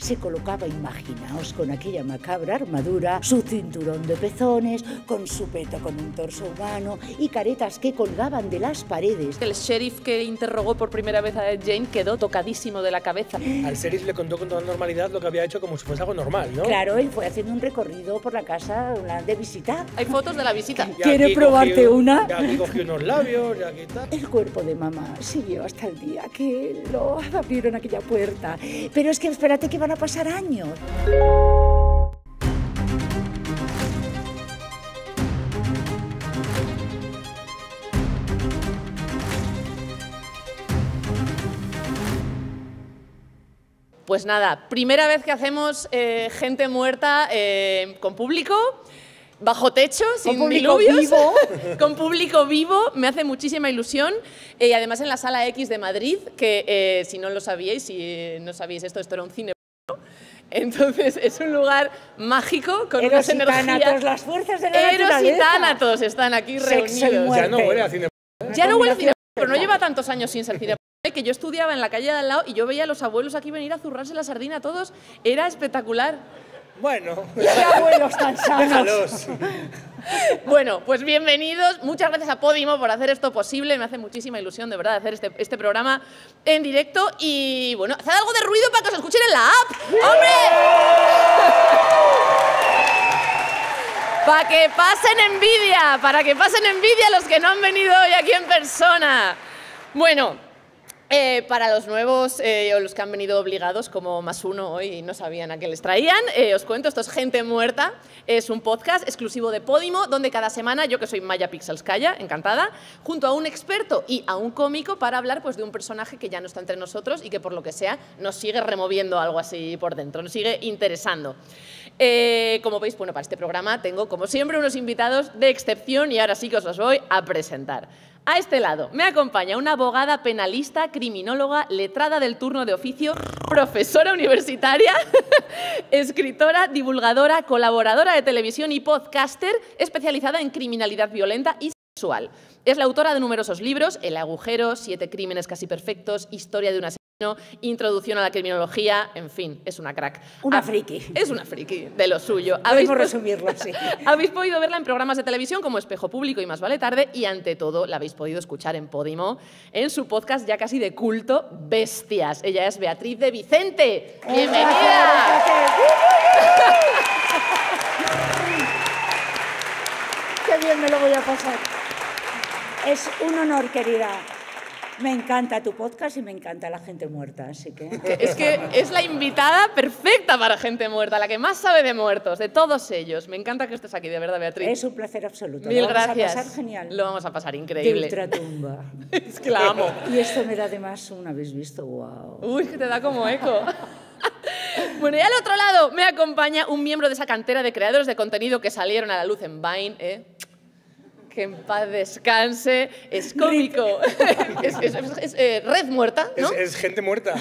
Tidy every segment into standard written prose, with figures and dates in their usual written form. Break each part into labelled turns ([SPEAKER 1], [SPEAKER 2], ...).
[SPEAKER 1] Se colocaba, imaginaos, con aquella macabra armadura, su cinturón de pezones, con su peto con un torso humano y caretas que colgaban de las paredes.
[SPEAKER 2] El sheriff que interrogó por primera vez a Jane quedó tocadísimo de la cabeza.
[SPEAKER 3] Al sheriff le contó con toda normalidad lo que había hecho como si fuese algo normal, ¿no?
[SPEAKER 1] Claro, él fue haciendo un recorrido por la casa de visita.
[SPEAKER 2] Hay fotos de la visita.
[SPEAKER 1] ¿Quiere probarte una?
[SPEAKER 3] Ya aquí cogí unos labios, ya aquí tal.
[SPEAKER 1] El cuerpo de mamá siguió hasta el día que lo abrieron aquella puerta. Pero es que espérate que van a pasar años.
[SPEAKER 2] Pues nada, primera vez que hacemos gente muerta con público, bajo techo, sin diluvios, con público vivo, me hace muchísima ilusión. Y además en la Sala X de Madrid, que si no lo sabíais, si no sabíais esto era un cine. Entonces es un lugar mágico con unas energías.
[SPEAKER 1] Las fuerzas de la
[SPEAKER 2] Eros y tánatos están aquí reunidos.
[SPEAKER 3] Ya no huele a cine.
[SPEAKER 2] Ya no huele a cine, pero no lleva tantos años sin ser cine. Que yo estudiaba en la calle de al lado y yo veía a los abuelos aquí venir a zurrarse la sardina a todos. Era espectacular.
[SPEAKER 3] Bueno,
[SPEAKER 1] ¡Qué abuelos tan sanos!
[SPEAKER 3] déjalos.
[SPEAKER 2] Bueno, pues bienvenidos. Muchas gracias a Podimo por hacer esto posible. Me hace muchísima ilusión, de verdad, hacer este programa en directo. Y bueno, haced algo de ruido para que os escuchen en la app. ¡Hombre! Para que pasen envidia los que no han venido hoy aquí en persona. Bueno, para los nuevos o los que han venido obligados, como más uno hoy y no sabían a qué les traían, os cuento, esto es Gente Muerta, es un podcast exclusivo de Podimo, donde cada semana, yo que soy Maya Pixelskaya, encantada, junto a un experto y a un cómico para hablar pues, de un personaje que ya no está entre nosotros y que por lo que sea nos sigue removiendo algo así por dentro, nos sigue interesando. Como veis, bueno, para este programa tengo, como siempre, unos invitados de excepción y ahora sí que os los voy a presentar. A este lado me acompaña una abogada penalista, criminóloga, letrada del turno de oficio, profesora universitaria, escritora, divulgadora, colaboradora de televisión y podcaster especializada en criminalidad violenta y sexual. Es la autora de numerosos libros: El agujero, 7 crímenes casi perfectos, Historia de un asesino, Introducción a la criminología, en fin, es una crack.
[SPEAKER 1] Una friki.
[SPEAKER 2] Es una friki, de lo suyo.
[SPEAKER 1] Podemos resumirlo así.
[SPEAKER 2] Habéis podido verla en programas de televisión como Espejo Público y Más vale tarde, y ante todo la habéis podido escuchar en Podimo, en su podcast ya casi de culto, Bestias. Ella es Beatriz de Vicente. ¡Bienvenida!
[SPEAKER 1] ¡Qué bien me lo voy a pasar! Es un honor, querida. Me encanta tu podcast y me encanta la gente muerta, así que...
[SPEAKER 2] Es que es la invitada perfecta para Gente Muerta, la que más sabe de muertos, de todos ellos. Me encanta que estés aquí, de verdad, Beatriz.
[SPEAKER 1] Es un placer absoluto.
[SPEAKER 2] Mil
[SPEAKER 1] gracias.
[SPEAKER 2] gracias.
[SPEAKER 1] Lo vamos a pasar genial.
[SPEAKER 2] Lo vamos a pasar increíble.
[SPEAKER 1] De ultratumba.
[SPEAKER 2] Es que la amo.
[SPEAKER 1] Y esto me da además un habéis visto, wow.
[SPEAKER 2] Uy, que te da como eco. Bueno, y al otro lado me acompaña un miembro de esa cantera de creadores de contenido que salieron a la luz en Vine, que en paz descanse, es cómico, es red muerta, ¿no?
[SPEAKER 3] Es gente muerta.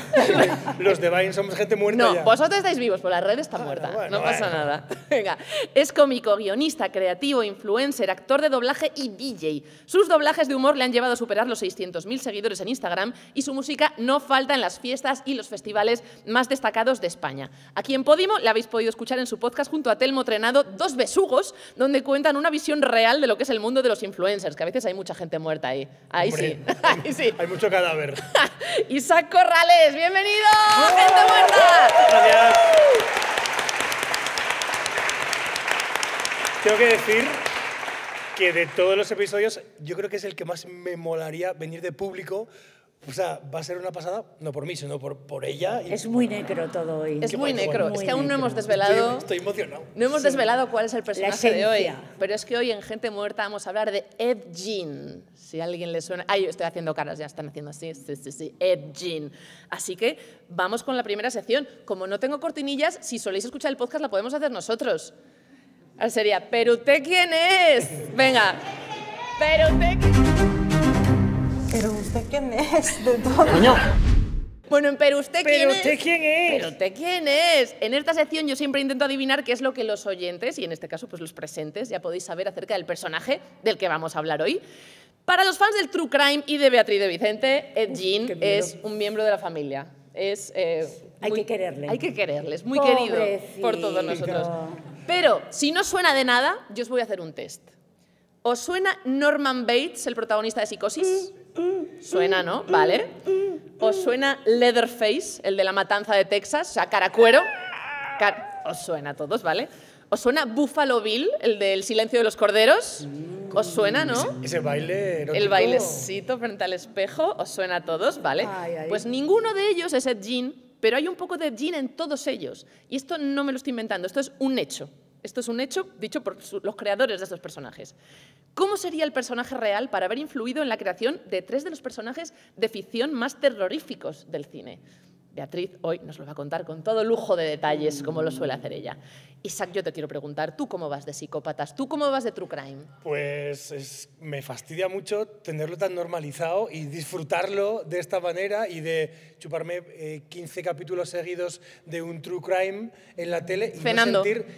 [SPEAKER 3] Los de Vine somos gente muerta
[SPEAKER 2] No,
[SPEAKER 3] ya.
[SPEAKER 2] vosotros estáis vivos, pero la red está muerta,
[SPEAKER 3] bueno,
[SPEAKER 2] no pasa nada. Venga, es cómico, guionista, creativo, influencer, actor de doblaje y DJ. Sus doblajes de humor le han llevado a superar los 600.000 seguidores en Instagram y su música no falta en las fiestas y los festivales más destacados de España. Aquí en Podimo la habéis podido escuchar en su podcast junto a Telmo Trenado, Dos Besugos, donde cuentan una visión real de lo que es el mundo de los influencers, que a veces hay mucha gente muerta ahí. Ahí
[SPEAKER 3] Hombre,
[SPEAKER 2] sí, ahí sí.
[SPEAKER 3] Hay mucho cadáver.
[SPEAKER 2] Isaac Corrales, bienvenido, Gente Muerta.
[SPEAKER 3] Gracias. Tengo que decir que de todos los episodios, yo creo que es el que más me molaría venir de público. O sea, va a ser una pasada, no por mí, sino por ella.
[SPEAKER 1] Es muy negro todo hoy.
[SPEAKER 2] Es muy necro,
[SPEAKER 1] Muy
[SPEAKER 2] es que aún no
[SPEAKER 1] necro.
[SPEAKER 2] hemos desvelado...
[SPEAKER 3] Estoy emocionado.
[SPEAKER 2] No hemos desvelado cuál es el personaje de hoy,
[SPEAKER 1] esencia.
[SPEAKER 2] pero es que hoy en Gente Muerta vamos a hablar de Ed Gein. Si a alguien le suena... Ay, yo estoy haciendo caras, ya están haciendo así. Sí, Ed Gein. Así que vamos con la primera sección. Como no tengo cortinillas, si soléis escuchar el podcast la podemos hacer nosotros. Ahora sería, ¿pero usted quién es? Venga. ¿Pero usted quién es?
[SPEAKER 4] ¿Pero usted quién es? De todo.
[SPEAKER 2] Bueno, en Pero usted quién
[SPEAKER 3] ¿Pero
[SPEAKER 2] es.
[SPEAKER 3] usted quién es?
[SPEAKER 2] ¿Pero usted quién es? En esta sección yo siempre intento adivinar qué es lo que los oyentes, y en este caso pues los presentes, ya podéis saber acerca del personaje del que vamos a hablar hoy. Para los fans del True Crime y de Beatriz de Vicente, Ed Gein es un miembro de la familia. Es,
[SPEAKER 1] Hay que quererle.
[SPEAKER 2] Hay que quererle, es muy querido por todos nosotros. Pero si no suena de nada, yo os voy a hacer un test. ¿Os suena Norman Bates, el protagonista de Psicosis? Suena, ¿no? Vale. ¿Os suena Leatherface, el de La Matanza de Texas? O sea, Caracuero. Os suena a todos, ¿vale? ¿Os suena Buffalo Bill, el del Silencio de los Corderos? ¿Os suena, no?
[SPEAKER 3] Ese baile erótico.
[SPEAKER 2] El bailecito frente al espejo, ¿os suena a todos? ¿Vale?
[SPEAKER 1] Ay, ay.
[SPEAKER 2] Pues ninguno de ellos es Ed Gein, pero hay un poco de Ed Gein en todos ellos. Y esto no me lo estoy inventando, esto es un hecho. Esto es un hecho dicho por los creadores de estos personajes. ¿Cómo sería el personaje real para haber influido en la creación de 3 de los personajes de ficción más terroríficos del cine? Beatriz hoy nos lo va a contar con todo lujo de detalles, como lo suele hacer ella. Isaac, yo te quiero preguntar, ¿tú cómo vas de psicópatas? ¿Tú cómo vas de true crime?
[SPEAKER 3] Pues me fastidia mucho tenerlo tan normalizado y disfrutarlo de esta manera y de chuparme 15 capítulos seguidos de un true crime en la tele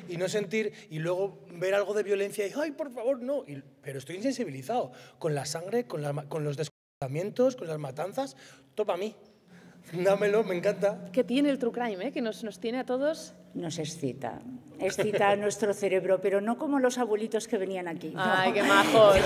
[SPEAKER 3] y no sentir y luego ver algo de violencia y ¡ay, por favor, no! Pero estoy insensibilizado con la sangre, con los descuartizamientos, con las matanzas. Topa a mí. Dámelo, me encanta.
[SPEAKER 2] ¿Qué tiene el true crime, que nos tiene a todos?
[SPEAKER 1] Nos excita. Excita a nuestro cerebro, pero no como los abuelitos que venían aquí. No.
[SPEAKER 2] ¡Ay, qué majos!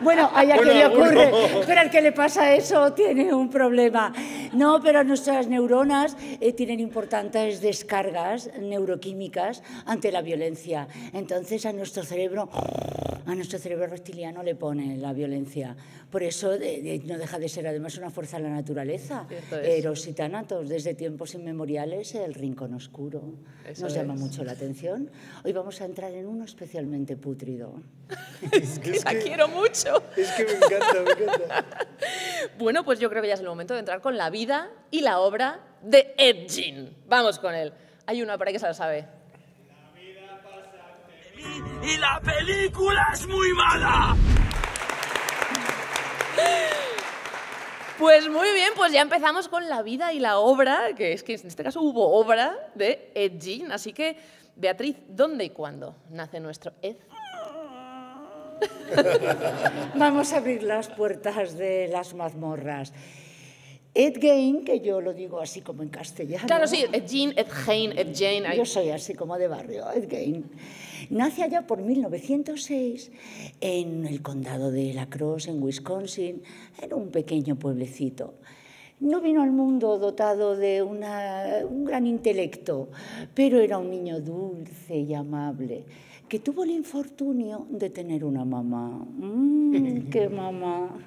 [SPEAKER 1] Bueno, a quien le ocurre, pero al que le pasa eso tiene un problema. No, pero nuestras neuronas tienen importantes descargas neuroquímicas ante la violencia. Entonces a nuestro cerebro reptiliano le pone la violencia. Por eso no deja de ser además una fuerza de la naturaleza. Eros y Tánatos, desde tiempos inmemoriales, el rincón oscuro. Nos llama mucho la atención. Hoy vamos a entrar en uno especialmente pútrido.
[SPEAKER 2] Es que la quiero mucho.
[SPEAKER 3] Es que me encanta, me encanta.
[SPEAKER 2] Bueno, pues yo creo que ya es el momento de entrar con la vida y la obra de Ed Gein. Vamos con él. Hay una por ahí que se la sabe.
[SPEAKER 5] La vida pasa y la película es muy mala.
[SPEAKER 2] Pues muy bien, pues ya empezamos con la vida y la obra, que es que en este caso hubo obra de Ed Gein. Así que, Beatriz, ¿dónde y cuándo nace nuestro Ed?
[SPEAKER 1] Vamos a abrir las puertas de las mazmorras. Ed Gein, que yo lo digo así como en castellano.
[SPEAKER 2] Claro, sí, Ed Gein, Ed Gein, Ed Gein.
[SPEAKER 1] Yo soy así como de barrio, Ed Gein. Nace allá por 1906 en el condado de La Crosse, en Wisconsin, en un pequeño pueblecito. No vino al mundo dotado de un gran intelecto, pero era un niño dulce y amable, que tuvo el infortunio de tener una mamá. ¡Qué mamá!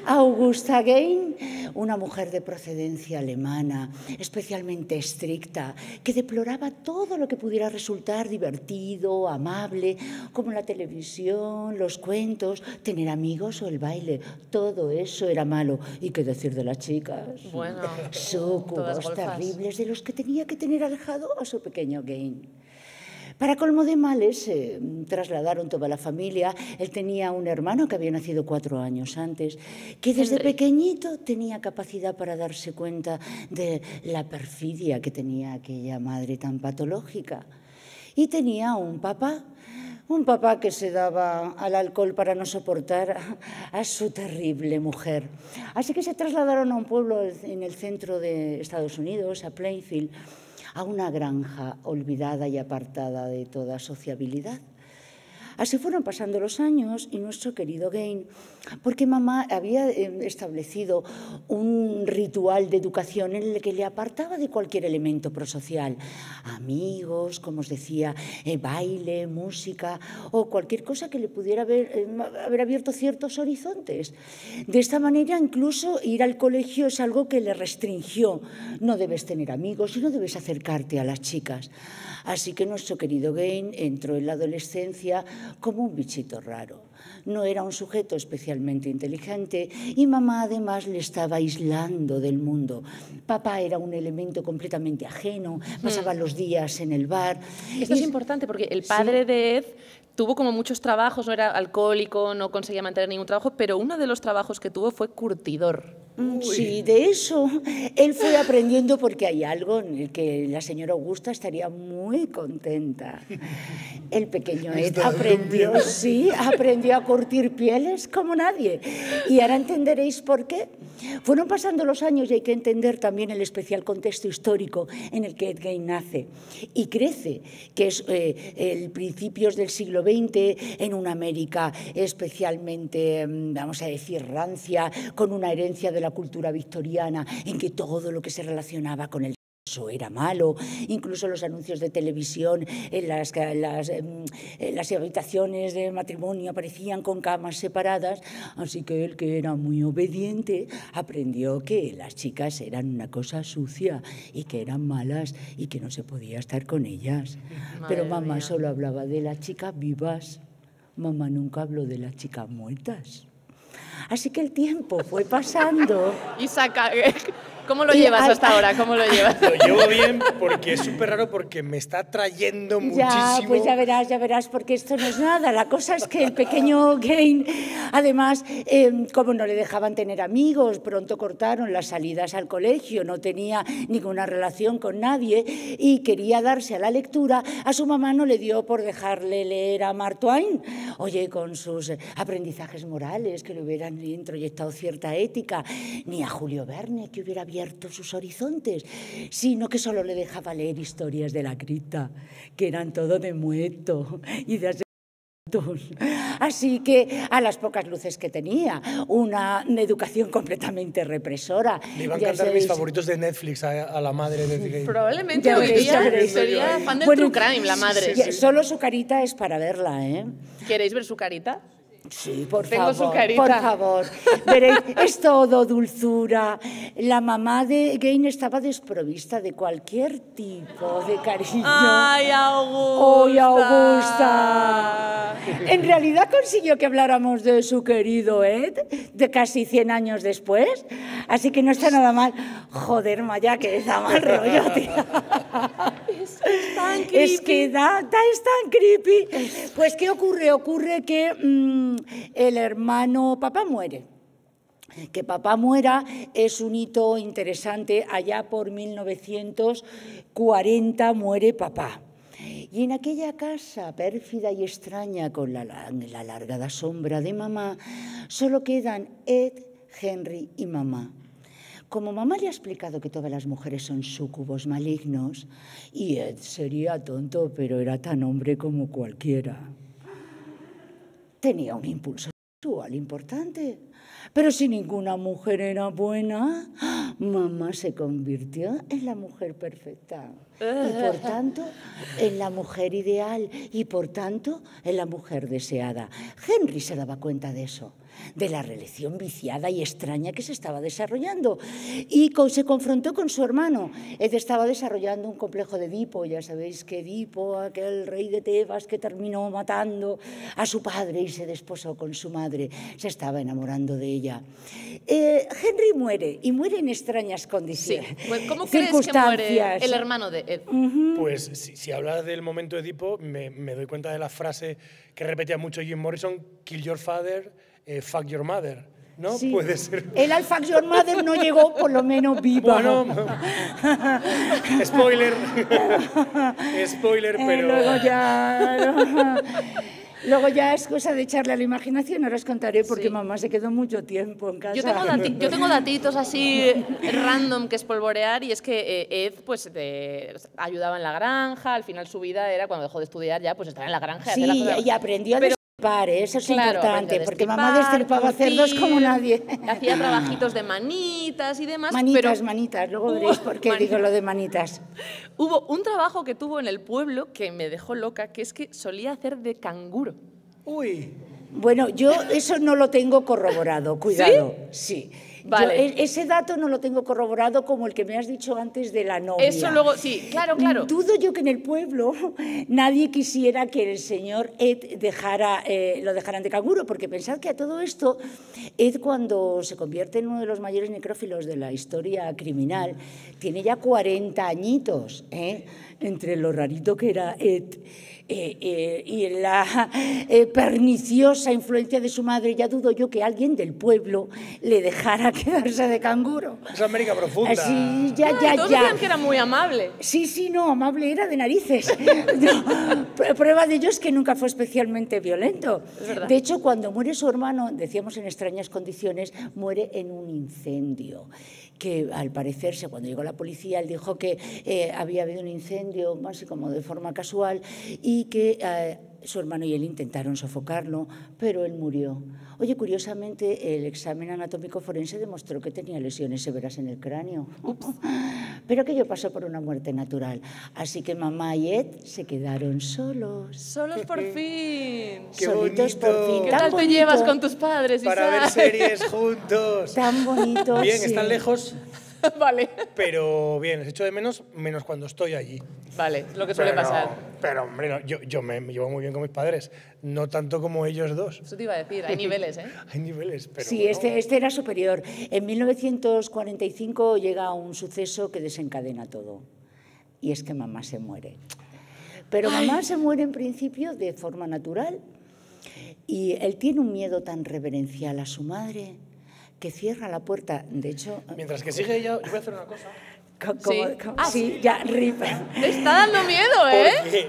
[SPEAKER 1] Augusta Gein, una mujer de procedencia alemana, especialmente estricta, que deploraba todo lo que pudiera resultar divertido, amable, como la televisión, los cuentos, tener amigos o el baile. Todo eso era malo. ¿Y qué decir de las chicas?
[SPEAKER 2] Bueno,
[SPEAKER 1] súcubos terribles de los que tenía que tener alejado a su pequeño Gein. Para colmo de males, se trasladaron toda la familia. Él tenía un hermano que había nacido 4 años antes, que desde pequeñito tenía capacidad para darse cuenta de la perfidia que tenía aquella madre tan patológica. Y tenía un papá que se daba al alcohol para no soportar a su terrible mujer. Así que se trasladaron a un pueblo en el centro de Estados Unidos, a Plainfield, a una granja olvidada y apartada de toda sociabilidad. Así fueron pasando los años y nuestro querido Gein, porque mamá había establecido un ritual de educación en el que le apartaba de cualquier elemento prosocial, amigos, como os decía, baile, música o cualquier cosa que le pudiera haber abierto ciertos horizontes. De esta manera, incluso ir al colegio es algo que le restringió. No debes tener amigos y no debes acercarte a las chicas. Así que nuestro querido Gein entró en la adolescencia como un bichito raro. No era un sujeto especialmente inteligente y mamá además le estaba aislando del mundo. Papá era un elemento completamente ajeno, pasaba los días en el bar.
[SPEAKER 2] Esto es importante porque el padre de Ed tuvo como muchos trabajos, no era alcohólico, no conseguía mantener ningún trabajo, pero uno de los trabajos que tuvo fue curtidor.
[SPEAKER 1] Sí, de eso él fue aprendiendo porque hay algo en el que la señora Augusta estaría muy contenta. El pequeño Ed aprendió a curtir pieles como nadie. Y ahora entenderéis por qué. Fueron pasando los años y hay que entender también el especial contexto histórico en el que Ed Gein nace y crece, que es principios del siglo XX en una América especialmente, vamos a decir, rancia, con una herencia de la cultura victoriana en que todo lo que se relacionaba con el sexo era malo, incluso los anuncios de televisión en las habitaciones de matrimonio aparecían con camas separadas, así que él, que era muy obediente, aprendió que las chicas eran una cosa sucia y que eran malas y que no se podía estar con ellas. Pero mamá solo hablaba de las chicas vivas, mamá nunca habló de las chicas muertas. Así que el tiempo fue pasando.
[SPEAKER 2] ¿Cómo lo llevas hasta ahora? ¿Cómo lo llevas?
[SPEAKER 3] Lo llevo bien porque es súper raro porque me está trayendo muchísimo.
[SPEAKER 1] Ya, pues ya verás, porque esto no es nada. La cosa es que el pequeño Gein, además, como no le dejaban tener amigos, pronto cortaron las salidas al colegio, no tenía ninguna relación con nadie y quería darse a la lectura. A su mamá no le dio por dejarle leer a Mark Twain, con sus aprendizajes morales que le hubieran introyectado cierta ética, ni a Julio Verne, que hubiera abierto sus horizontes, sino que solo le dejaba leer historias de la cripta, que eran todo de muerto y de asesinatos. Así que, a las pocas luces que tenía, una educación completamente represora.
[SPEAKER 3] Le iban a encantar mis favoritos de Netflix a la madre de Gein.
[SPEAKER 2] Probablemente hoy día sería fan del True Crime, la madre.
[SPEAKER 1] Sí. Solo su carita es para verla, ¿eh?
[SPEAKER 2] ¿Queréis ver su carita?
[SPEAKER 1] Sí, por
[SPEAKER 2] Tengo
[SPEAKER 1] favor,
[SPEAKER 2] su carita.
[SPEAKER 1] por favor. Veréis, es todo dulzura. La mamá de Gein estaba desprovista de cualquier tipo de cariño.
[SPEAKER 2] ¡Ay, Augusta!
[SPEAKER 1] ¡Ay, Augusta! En realidad consiguió que habláramos de su querido Ed, de casi 100 años después. Así que no está nada mal. Joder, Maya, que está mal rollo, tío.
[SPEAKER 2] Es tan creepy.
[SPEAKER 1] Es que es tan creepy. Pues, ¿qué ocurre? Ocurre que el hermano papá muere. Que papá muera es un hito interesante. Allá por 1940 muere papá. Y en aquella casa pérfida y extraña con la alargada sombra de mamá, solo quedan Ed, Henry y mamá. Como mamá le ha explicado que todas las mujeres son súcubos malignos, y Ed sería tonto, pero era tan hombre como cualquiera. Tenía un impulso sexual importante, pero si ninguna mujer era buena, mamá se convirtió en la mujer perfecta. Y por tanto, en la mujer ideal y por tanto, en la mujer deseada. Henry se daba cuenta de eso, de la relación viciada y extraña que se estaba desarrollando. Y se confrontó con su hermano. Él estaba desarrollando un complejo de Edipo. Ya sabéis que Edipo, aquel rey de Tebas que terminó matando a su padre y se desposó con su madre, se estaba enamorando de ella. Henry muere, y muere en extrañas condiciones.
[SPEAKER 2] Sí. ¿Cómo crees que muere el hermano de Ed?
[SPEAKER 3] Pues si hablas del momento de Edipo, me doy cuenta de la frase que repetía mucho Jim Morrison: kill your father, fuck your mother. ¿No?
[SPEAKER 1] Sí.
[SPEAKER 3] Puede ser.
[SPEAKER 1] El al fuck your mother no llegó, por lo menos, viva.
[SPEAKER 3] Bueno, spoiler. Spoiler, pero...
[SPEAKER 1] Luego ya es cosa de echarle a la imaginación. Ahora os contaré porque mamá se quedó mucho tiempo en casa.
[SPEAKER 2] Yo tengo datitos así random que espolvorear, y es que Ed pues ayudaba en la granja. Al final su vida era, cuando dejó de estudiar ya, pues estar en la granja.
[SPEAKER 1] Sí, y aprendió a destripar, eso es importante, porque mamá destripaba cerdos como nadie.
[SPEAKER 2] Hacía trabajitos de manitas y demás.
[SPEAKER 1] Manitas, luego veréis por qué digo lo de manitas.
[SPEAKER 2] Hubo un trabajo que tuvo en el pueblo que me dejó loca, que es que solía hacer de canguro.
[SPEAKER 3] Uy.
[SPEAKER 1] Bueno, yo eso no lo tengo corroborado, cuidado. Sí.
[SPEAKER 2] Vale.
[SPEAKER 1] Yo, ese dato no lo tengo corroborado como el que me has dicho antes de la novia.
[SPEAKER 2] Eso luego, sí, claro.
[SPEAKER 1] Dudo yo que en el pueblo nadie quisiera que el señor Ed lo dejaran de canguro, porque pensad que a todo esto, Ed, cuando se convierte en uno de los mayores necrófilos de la historia criminal, tiene ya 40 añitos, entre lo rarito que era Ed y la perniciosa influencia de su madre. Ya dudo yo que alguien del pueblo le dejara para quedarse de canguro.
[SPEAKER 3] Es América profunda.
[SPEAKER 1] Así, ya.
[SPEAKER 2] Todos decían que era muy amable.
[SPEAKER 1] Sí, no, amable era de narices. No, prueba de ello es que nunca fue especialmente violento.
[SPEAKER 2] Es verdad.
[SPEAKER 1] De hecho, cuando muere su hermano, decíamos en extrañas condiciones, muere en un incendio. Que al parecerse, cuando llegó la policía, él dijo que había habido un incendio, más como de forma casual, y que su hermano y él intentaron sofocarlo, pero él murió. Oye, curiosamente, el examen anatómico forense demostró que tenía lesiones severas en el cráneo. Pero aquello pasó por una muerte natural. Así que mamá y Ed se quedaron solos.
[SPEAKER 2] Solos por fin.
[SPEAKER 3] Qué
[SPEAKER 1] Solitos
[SPEAKER 3] bonito.
[SPEAKER 1] por fin.
[SPEAKER 2] ¿Qué
[SPEAKER 1] Tan
[SPEAKER 2] tal te
[SPEAKER 1] bonito.
[SPEAKER 2] llevas con tus padres,
[SPEAKER 3] Para ver
[SPEAKER 2] Isaac?
[SPEAKER 3] series juntos.
[SPEAKER 1] Tan bonito.
[SPEAKER 3] Bien,
[SPEAKER 1] sí.
[SPEAKER 3] están lejos,
[SPEAKER 2] Vale.
[SPEAKER 3] pero bien, les echo de menos cuando estoy allí.
[SPEAKER 2] Vale, es lo que suele pasar.
[SPEAKER 3] Pero, hombre, no, yo me llevo muy bien con mis padres. No tanto como ellos dos.
[SPEAKER 2] Eso te iba a decir, hay niveles, ¿eh?
[SPEAKER 3] Hay niveles, pero
[SPEAKER 1] Sí,
[SPEAKER 3] bueno.
[SPEAKER 1] este era superior. En 1945 llega un suceso que desencadena todo. Y es que mamá se muere. Pero mamá se muere en principio de forma natural. Y él tiene un miedo tan reverencial a su madre que cierra la puerta. De hecho,
[SPEAKER 3] Mientras que sigue ella, yo voy a hacer una cosa.
[SPEAKER 1] sí, ya, rip.
[SPEAKER 2] Te está dando miedo, ¿eh?
[SPEAKER 3] Porque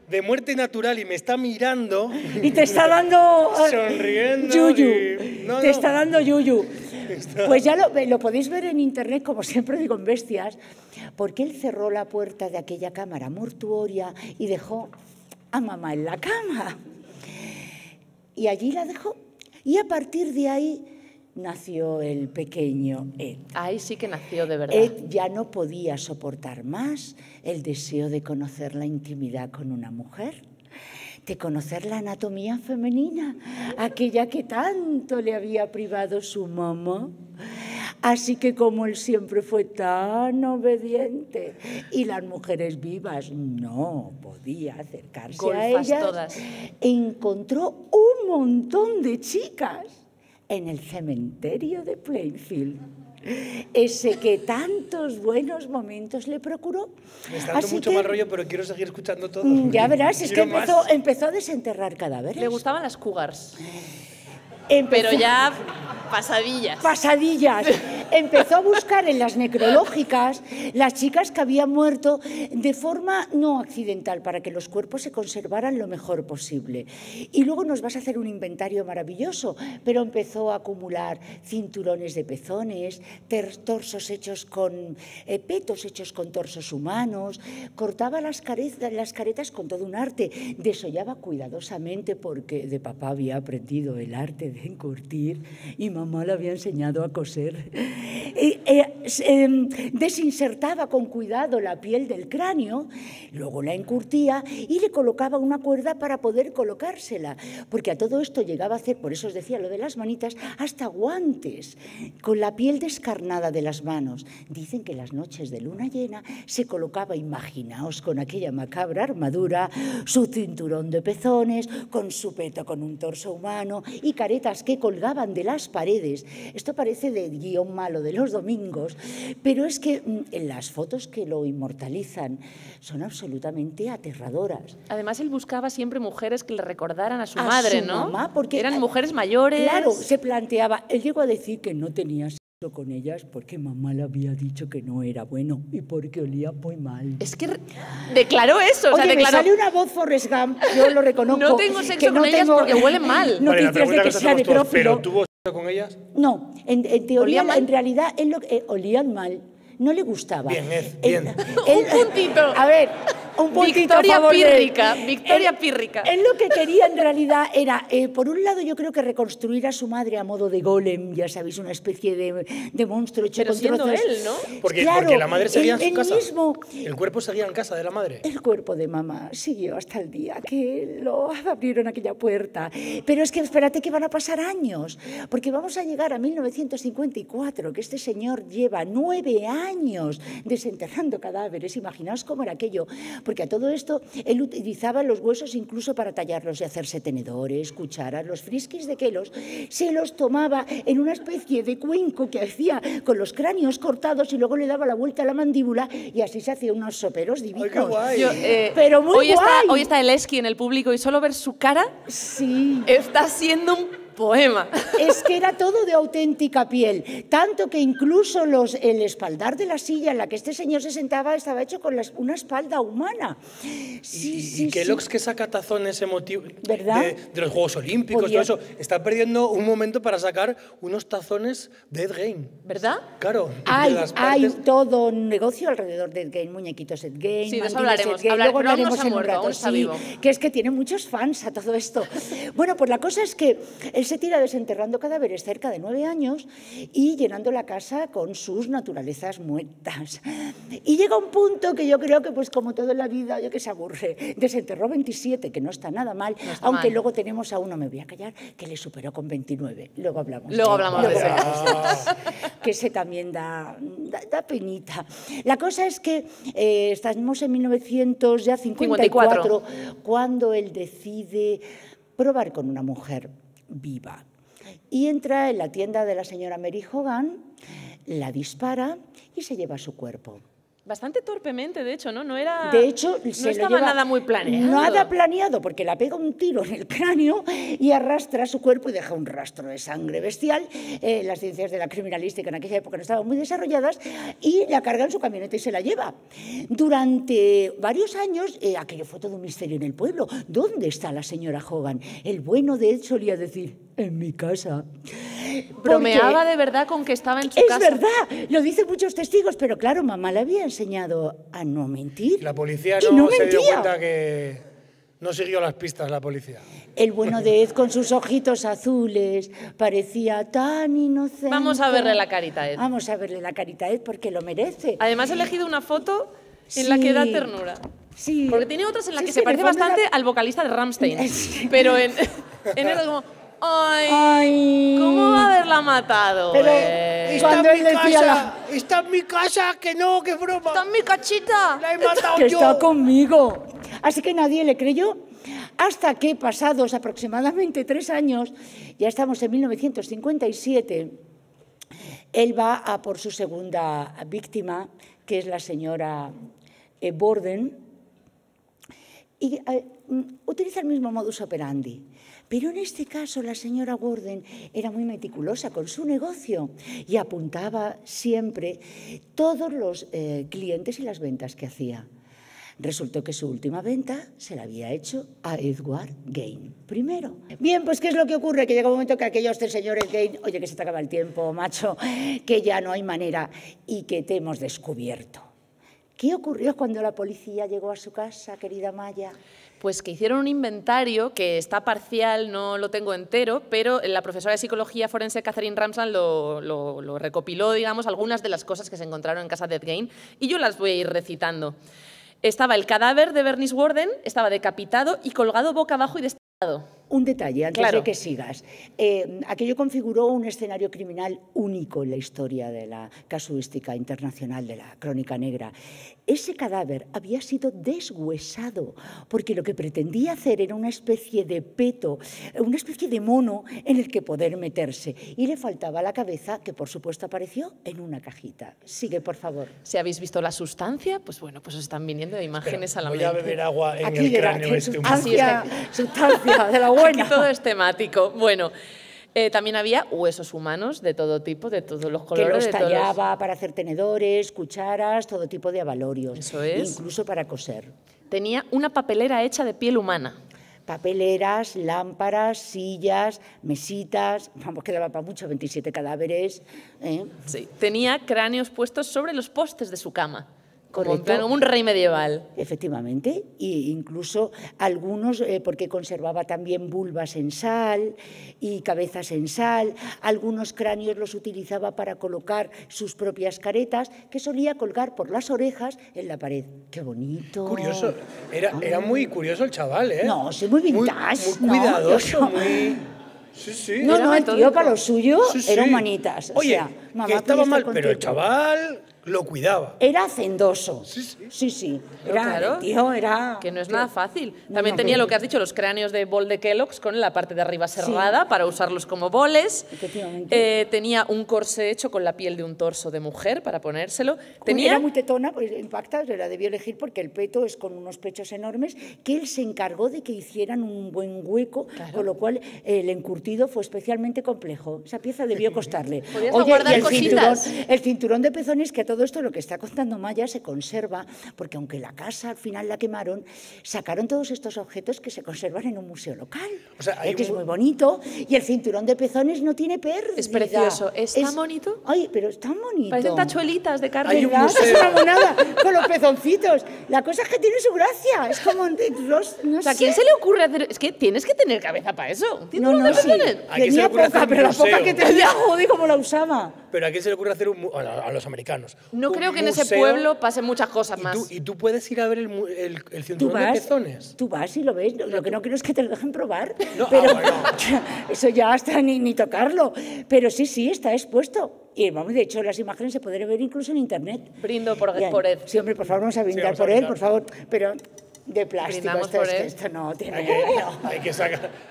[SPEAKER 3] de muerte natural y me está mirando,
[SPEAKER 1] Y te está dando
[SPEAKER 3] sonriendo.
[SPEAKER 1] yuyu.
[SPEAKER 3] y- No,
[SPEAKER 1] Te
[SPEAKER 3] no.
[SPEAKER 1] está dando yuyu. Pues ya lo podéis ver en internet, como siempre digo en Bestias, porque él cerró la puerta de aquella cámara mortuoria y dejó a mamá en la cama. Y allí la dejó. Y a partir de ahí nació el pequeño Ed.
[SPEAKER 2] Ahí sí que nació de verdad.
[SPEAKER 1] Ed ya no podía soportar más el deseo de conocer la intimidad con una mujer, de conocer la anatomía femenina, aquella que tanto le había privado su mamá. Así que como él siempre fue tan obediente y las mujeres vivas no podía acercarse a
[SPEAKER 2] Golfas
[SPEAKER 1] ellas,
[SPEAKER 2] todas.
[SPEAKER 1] encontró un montón de chicas en el cementerio de Plainfield. Ese que tantos buenos momentos le procuró.
[SPEAKER 3] Me está dando
[SPEAKER 1] Así
[SPEAKER 3] mucho
[SPEAKER 1] que,
[SPEAKER 3] mal rollo, pero quiero seguir escuchando todo.
[SPEAKER 1] Ya verás, es que
[SPEAKER 3] Quiero más.
[SPEAKER 1] empezó a desenterrar cadáveres.
[SPEAKER 2] Le gustaban las cougars,
[SPEAKER 1] Empezó-
[SPEAKER 2] pero ya pasadillas.
[SPEAKER 1] Pasadillas. Empezó a buscar en las necrológicas las chicas que habían muerto de forma no accidental, para que los cuerpos se conservaran lo mejor posible. Y luego nos vas a hacer un inventario maravilloso, pero empezó a acumular cinturones de pezones, torsos hechos con petos hechos con torsos humanos, cortaba las caretas con todo un arte, desollaba cuidadosamente porque de papá había aprendido el arte de encurtir y mamá le había enseñado a coser. Desinsertaba con cuidado la piel del cráneo, luego la encurtía y le colocaba una cuerda para poder colocársela, porque a todo esto llegaba a hacer, por eso os decía lo de las manitas, hasta guantes con la piel descarnada de las manos. Dicen que las noches de luna llena se colocaba, imaginaos, con aquella macabra armadura, su cinturón de pezones, con su peto con un torso humano y caretas que colgaban de las paredes. Esto parece de guión malo de los domingos, pero es que en las fotos que lo inmortalizan son absolutamente aterradoras.
[SPEAKER 2] Además, él buscaba siempre mujeres que le recordaran a su
[SPEAKER 1] A
[SPEAKER 2] madre,
[SPEAKER 1] su
[SPEAKER 2] ¿no?
[SPEAKER 1] mamá, porque
[SPEAKER 2] eran mujeres mayores.
[SPEAKER 1] Claro, se planteaba, él llegó a decir que no tenía sexo con ellas porque mamá le había dicho que no era bueno y porque olía muy mal.
[SPEAKER 2] Es que declaró eso. O sea,
[SPEAKER 1] Oye, me
[SPEAKER 2] declaró,
[SPEAKER 1] sale una voz Forrest Gump, yo lo reconozco.
[SPEAKER 2] no tengo sexo
[SPEAKER 1] que
[SPEAKER 2] con ellas
[SPEAKER 1] tengo
[SPEAKER 2] porque huelen mal.
[SPEAKER 3] Vale, la
[SPEAKER 1] Noticias de
[SPEAKER 3] pregunta
[SPEAKER 1] que
[SPEAKER 3] que
[SPEAKER 1] sea
[SPEAKER 3] hacemos todos,
[SPEAKER 1] necrófilo.
[SPEAKER 3] ¿pero tuvo sexo con ellas?
[SPEAKER 1] No, en teoría,
[SPEAKER 2] ¿Olía mal?
[SPEAKER 1] en realidad, él olían mal. No le gustaba.
[SPEAKER 3] Bien, Ed, bien.
[SPEAKER 2] Un puntito.
[SPEAKER 1] A ver, un puntito
[SPEAKER 2] Victoria
[SPEAKER 1] a favor de él.
[SPEAKER 2] pírrica, Victoria pírrica.
[SPEAKER 1] Él lo que quería en realidad era, por un lado, yo creo que reconstruir a su madre a modo de golem, ya sabéis, una especie de monstruo hecho
[SPEAKER 2] Pero
[SPEAKER 1] con
[SPEAKER 2] siendo
[SPEAKER 1] trozos.
[SPEAKER 2] él, ¿no?
[SPEAKER 3] Porque la madre seguía en su casa.
[SPEAKER 1] Mismo,
[SPEAKER 3] El cuerpo seguía en casa de la madre.
[SPEAKER 1] el cuerpo de mamá siguió hasta el día que lo abrieron aquella puerta. Pero es que espérate que van a pasar años, porque vamos a llegar a 1954, que este señor lleva 9 años desenterrando cadáveres. Imaginaos cómo era aquello, porque a todo esto él utilizaba los huesos incluso para tallarlos y hacerse tenedores, cucharas, los friskis de Kelos, se los tomaba en una especie de cuenco que hacía con los cráneos cortados y luego le daba la vuelta a la mandíbula y así se hacía unos soperos divinos.
[SPEAKER 3] ¡Ay, qué guay!
[SPEAKER 1] Pero muy
[SPEAKER 2] hoy
[SPEAKER 1] guay.
[SPEAKER 2] Hoy está el Esqui en el público y solo ver su cara
[SPEAKER 1] Sí.
[SPEAKER 2] está siendo un poema.
[SPEAKER 1] Es que era todo de auténtica piel, tanto que incluso el espaldar de la silla en la que este señor se sentaba estaba hecho con una espalda humana.
[SPEAKER 3] Y Kellogg's que saca tazones emotivos
[SPEAKER 1] ¿verdad?
[SPEAKER 3] De los Juegos Olímpicos, todo eso, está perdiendo un momento para sacar unos tazones de Ed Gein.
[SPEAKER 2] ¿Verdad?
[SPEAKER 3] Claro.
[SPEAKER 1] Hay todo un negocio alrededor de Ed Gein, muñequitos Ed Gein,
[SPEAKER 2] sí, de eso
[SPEAKER 1] mandines
[SPEAKER 2] hablaremos.
[SPEAKER 1] Ed Gein, luego
[SPEAKER 2] Pero aún no
[SPEAKER 1] hablaremos
[SPEAKER 2] se ha
[SPEAKER 1] en un
[SPEAKER 2] muerto,
[SPEAKER 1] rato,
[SPEAKER 2] aún está
[SPEAKER 1] sí,
[SPEAKER 2] vivo.
[SPEAKER 1] que es que tiene muchos fans a todo esto. Bueno, pues la cosa es que él se tira desenterrando cadáveres cerca de 9 años y llenando la casa con sus naturalezas muertas. Y llega un punto que yo creo que, pues como todo en la vida, yo que se aburre. Desenterró 27, que no está nada mal,
[SPEAKER 2] No está
[SPEAKER 1] aunque
[SPEAKER 2] mal.
[SPEAKER 1] luego tenemos a uno, me voy a callar, que le superó con 29. Luego hablamos.
[SPEAKER 2] Luego hablamos de eso.
[SPEAKER 1] Que ese también da penita. La cosa es que estamos en 1954 cuando él decide probar con una mujer viva. Y entra en la tienda de la señora Mary Hogan, la dispara y se lleva su cuerpo.
[SPEAKER 2] Bastante torpemente, de hecho, ¿no? No era,
[SPEAKER 1] De hecho,
[SPEAKER 2] no
[SPEAKER 1] se
[SPEAKER 2] estaba
[SPEAKER 1] lo lleva
[SPEAKER 2] nada muy planeado.
[SPEAKER 1] Nada planeado, porque la pega un tiro en el cráneo y arrastra su cuerpo y deja un rastro de sangre bestial. Las ciencias de la criminalística en aquella época no estaban muy desarrolladas y la carga en su camioneta y se la lleva. Durante varios años, aquello fue todo un misterio en el pueblo. ¿Dónde está la señora Hogan? El bueno de él solía decir, en mi casa.
[SPEAKER 2] Bromeaba de verdad con que estaba en su casa.
[SPEAKER 1] Es verdad, lo dicen muchos testigos, pero claro, mamá le había enseñado a no mentir.
[SPEAKER 3] La policía
[SPEAKER 1] Y
[SPEAKER 3] no se dio
[SPEAKER 1] mentía.
[SPEAKER 3] cuenta que no siguió las pistas la policía.
[SPEAKER 1] El bueno de Ed con sus ojitos azules parecía tan inocente.
[SPEAKER 2] Vamos a verle la carita a Ed.
[SPEAKER 1] Vamos a verle la carita a Ed porque lo merece.
[SPEAKER 2] Además he elegido una foto en la que da ternura.
[SPEAKER 1] Sí.
[SPEAKER 2] Porque tiene otras en las
[SPEAKER 1] Sí,
[SPEAKER 2] que
[SPEAKER 1] sí,
[SPEAKER 2] se parece
[SPEAKER 1] en el fondo
[SPEAKER 2] bastante
[SPEAKER 1] era-
[SPEAKER 2] al vocalista de Rammstein.
[SPEAKER 1] Sí.
[SPEAKER 2] Pero en eso como, ¡ay!
[SPEAKER 1] Ay.
[SPEAKER 2] ¿Cómo va a haberla matado?
[SPEAKER 1] Pero- Cuando él decía
[SPEAKER 3] Está en mi casa, que no, que broma.
[SPEAKER 2] ¡Está en mi cachita!
[SPEAKER 3] La he matado
[SPEAKER 1] que
[SPEAKER 3] yo.
[SPEAKER 1] está conmigo. Así que nadie le creyó. Hasta que, pasados aproximadamente 3 años, ya estamos en 1957, él va a por su segunda víctima, que es la señora Borden, y utiliza el mismo modus operandi. Pero en este caso la señora Borden era muy meticulosa con su negocio y apuntaba siempre todos los clientes y las ventas que hacía. Resultó que su última venta se la había hecho a Edward Gein primero. Bien, pues ¿qué es lo que ocurre? Que llega un momento que aquello este señor Gein, oye, que se te acaba el tiempo, macho, que ya no hay manera y que te hemos descubierto. ¿Qué ocurrió cuando la policía llegó a su casa, querida Maya?
[SPEAKER 2] Pues que hicieron un inventario que está parcial, no lo tengo entero, pero la profesora de psicología forense Catherine Ramsland lo recopiló, digamos, algunas de las cosas que se encontraron en casa de Ed Gein, y yo las voy a ir recitando. Estaba el cadáver de Bernice Worden, estaba decapitado y colgado boca abajo y destazado.
[SPEAKER 1] Un detalle, antes
[SPEAKER 2] Claro.
[SPEAKER 1] de que sigas. Aquello configuró un escenario criminal único en la historia de la casuística internacional de la crónica negra. Ese cadáver había sido deshuesado, porque lo que pretendía hacer era una especie de peto, una especie de mono en el que poder meterse. Y le faltaba la cabeza, que por supuesto apareció en una cajita. Sigue, por favor.
[SPEAKER 2] Si habéis visto la sustancia, pues bueno, pues os están viniendo imágenes a la
[SPEAKER 3] Voy
[SPEAKER 2] mente.
[SPEAKER 3] a beber agua en
[SPEAKER 1] Aquí
[SPEAKER 3] el
[SPEAKER 1] llega,
[SPEAKER 3] cráneo
[SPEAKER 1] que
[SPEAKER 3] este. un
[SPEAKER 1] sustancia, sustancia de la
[SPEAKER 2] Aquí
[SPEAKER 1] buena.
[SPEAKER 2] todo es temático. Bueno, también había huesos humanos de todo tipo, de todos los
[SPEAKER 1] Que
[SPEAKER 2] colores.
[SPEAKER 1] los
[SPEAKER 2] de todos los-
[SPEAKER 1] tallaba para hacer tenedores, cucharas, todo tipo de abalorios.
[SPEAKER 2] Eso es.
[SPEAKER 1] Incluso para coser.
[SPEAKER 2] Tenía una papelera hecha de piel humana.
[SPEAKER 1] Papeleras, lámparas, sillas, mesitas, vamos, quedaba para mucho, 27 cadáveres. ¿eh?
[SPEAKER 2] Sí. Tenía cráneos puestos sobre los postes de su cama. Como, en
[SPEAKER 1] Correcto.
[SPEAKER 2] plan, como un rey medieval.
[SPEAKER 1] Efectivamente, e incluso algunos, porque conservaba también vulvas en sal y cabezas en sal, algunos cráneos los utilizaba para colocar sus propias caretas, que solía colgar por las orejas en la pared. ¡Qué bonito!
[SPEAKER 3] Curioso. Era muy curioso el chaval, ¿eh?
[SPEAKER 1] No, soy muy vintage.
[SPEAKER 3] Muy
[SPEAKER 1] no,
[SPEAKER 3] cuidadoso,
[SPEAKER 1] yo-
[SPEAKER 3] muy... Sí, sí.
[SPEAKER 1] No,
[SPEAKER 2] Era
[SPEAKER 1] no, el tío
[SPEAKER 2] metódico.
[SPEAKER 1] para lo suyo
[SPEAKER 3] Sí, sí.
[SPEAKER 1] era humanitas. O
[SPEAKER 3] Oye,
[SPEAKER 1] sea, mamá,
[SPEAKER 3] que estaba
[SPEAKER 1] ¿puedes
[SPEAKER 3] mal,
[SPEAKER 1] estar
[SPEAKER 3] pero el
[SPEAKER 1] contento?
[SPEAKER 3] chaval lo cuidaba.
[SPEAKER 1] Era hacendoso. Sí. Era,
[SPEAKER 2] claro.
[SPEAKER 1] el tío era...
[SPEAKER 2] Que no es nada fácil.
[SPEAKER 1] No,
[SPEAKER 2] También tenía lo que has dicho, los cráneos de bol de Kellogg's con la parte de arriba cerrada para usarlos como boles.
[SPEAKER 1] Efectivamente.
[SPEAKER 2] Tenía un corsé hecho con la piel de un torso de mujer para ponérselo.
[SPEAKER 1] Era muy tetona, pues impacta, se la debió elegir porque el peto es con unos pechos enormes, que él se encargó de que hicieran un buen hueco, con lo cual el encurtido fue especialmente complejo. Esa pieza debió costarle.
[SPEAKER 2] Oye, y
[SPEAKER 1] el cinturón de pezones, que a todo esto lo que está contando Maya se conserva, porque aunque la casa al final la quemaron, sacaron todos estos objetos que se conservan en un museo local.
[SPEAKER 3] O sea,
[SPEAKER 1] que es muy bonito, y el cinturón de pezones no tiene pérdida.
[SPEAKER 2] Es precioso. ¿Está bonito?
[SPEAKER 1] Ay, pero está bonito.
[SPEAKER 2] Parecen tachuelitas de carne.
[SPEAKER 3] Hay un
[SPEAKER 1] ¿Verdad?
[SPEAKER 3] museo.
[SPEAKER 1] Es una monada con los pezoncitos. La cosa es que tiene su gracia. Es como... No
[SPEAKER 2] O sea, ¿a
[SPEAKER 1] sé.
[SPEAKER 2] quién se le ocurre hacer...? Es que tienes que tener cabeza para eso.
[SPEAKER 1] No, sí.
[SPEAKER 3] ¿A quién se le
[SPEAKER 1] Tenía
[SPEAKER 3] ocurre hacer
[SPEAKER 1] poca,
[SPEAKER 3] un
[SPEAKER 1] pero la poca
[SPEAKER 3] museo?
[SPEAKER 1] que tenía, joder, cómo la usaba.
[SPEAKER 3] Pero ¿a quién se le ocurre hacer a los americanos?
[SPEAKER 2] No
[SPEAKER 3] un
[SPEAKER 2] creo que en ese
[SPEAKER 3] museo,
[SPEAKER 2] pueblo pasen muchas cosas más.
[SPEAKER 3] ¿Y tú puedes ir a ver el
[SPEAKER 1] Tú
[SPEAKER 3] cinturón de pezones?
[SPEAKER 1] tú vas y lo ves. Lo que no quiero es que te lo dejen probar.
[SPEAKER 3] No,
[SPEAKER 1] pero
[SPEAKER 3] bueno.
[SPEAKER 1] eso ya hasta ni tocarlo. Pero sí, está expuesto. Y vamos, de hecho, las imágenes se pueden ver incluso en internet.
[SPEAKER 2] Brindo por
[SPEAKER 1] Bien.
[SPEAKER 2] Ed.
[SPEAKER 1] Sí, hombre, por favor, vamos a brindar
[SPEAKER 3] vamos a
[SPEAKER 1] por él,
[SPEAKER 3] brindar.
[SPEAKER 1] por favor. Pero de plástico,
[SPEAKER 2] Brindamos
[SPEAKER 1] esto,
[SPEAKER 2] por
[SPEAKER 1] es que
[SPEAKER 2] él.
[SPEAKER 1] esto no tiene...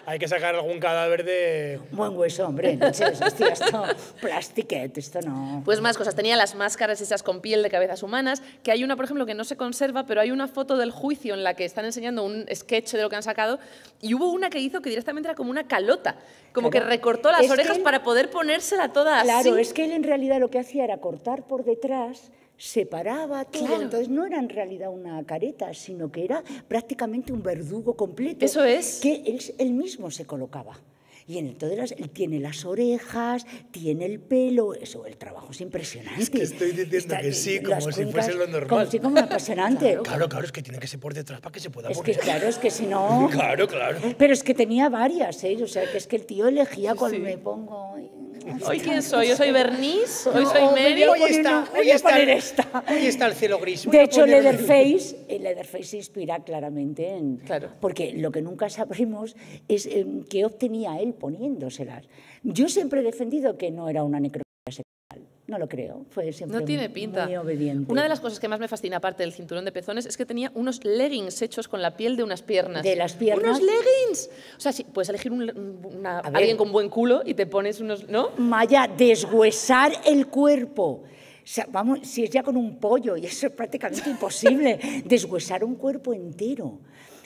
[SPEAKER 3] Hay que sacar algún cadáver de...
[SPEAKER 1] Buen hueso, hombre. Entonces, hostia, esto, plastiquet, esto no...
[SPEAKER 2] Pues más cosas. Tenía las máscaras esas con piel de cabezas humanas, que hay una, por ejemplo, que no se conserva, pero hay una foto del juicio en la que están enseñando un sketch de lo que han sacado, y hubo una que hizo que directamente era como una calota, como
[SPEAKER 1] Claro.
[SPEAKER 2] que recortó las
[SPEAKER 1] Es que
[SPEAKER 2] orejas
[SPEAKER 1] él-
[SPEAKER 2] para poder ponérsela toda
[SPEAKER 1] Claro,
[SPEAKER 2] así.
[SPEAKER 1] es que él en realidad lo que hacía era cortar por detrás, separaba todo,
[SPEAKER 2] Claro.
[SPEAKER 1] entonces no era en realidad una careta, sino que era prácticamente un verdugo completo.
[SPEAKER 2] Eso es.
[SPEAKER 1] Que él mismo se colocaba. Y entonces él tiene las orejas, tiene el pelo, eso, el trabajo es impresionante.
[SPEAKER 3] Es que estoy diciendo que sí, como
[SPEAKER 1] las
[SPEAKER 3] si
[SPEAKER 1] cuencas,
[SPEAKER 3] fuese lo normal.
[SPEAKER 1] Como si como apasionante.
[SPEAKER 3] Claro, es que tiene que ser por detrás para que se pueda
[SPEAKER 1] Es que
[SPEAKER 3] poner.
[SPEAKER 1] claro, es que si no...
[SPEAKER 3] Claro.
[SPEAKER 1] Pero es que tenía varias, ¿eh? O sea, que es que el tío elegía cuando me pongo...
[SPEAKER 2] ¿Hoy quién soy? Yo soy Bernice, hoy soy
[SPEAKER 1] Oh,
[SPEAKER 2] Mary.
[SPEAKER 1] Hoy
[SPEAKER 3] está el cielo gris.
[SPEAKER 1] De hecho, Leatherface se inspira claramente en...
[SPEAKER 2] Claro.
[SPEAKER 1] Porque lo que nunca sabremos es qué obtenía él poniéndoselas. Yo siempre he defendido que no era una necrofilia sexual. No lo creo. Fue siempre
[SPEAKER 2] No tiene pinta.
[SPEAKER 1] muy obediente.
[SPEAKER 2] Una de las cosas que más me fascina, aparte del cinturón de pezones, es que tenía unos leggings hechos con la piel de unas piernas.
[SPEAKER 1] ¿De las piernas?
[SPEAKER 2] ¡Unos leggings! O sea, sí, puedes elegir alguien con buen culo y te pones unos... ¿No?
[SPEAKER 1] Maya, deshuesar el cuerpo. O sea, vamos, si es ya con un pollo, y eso es prácticamente imposible, deshuesar un cuerpo entero,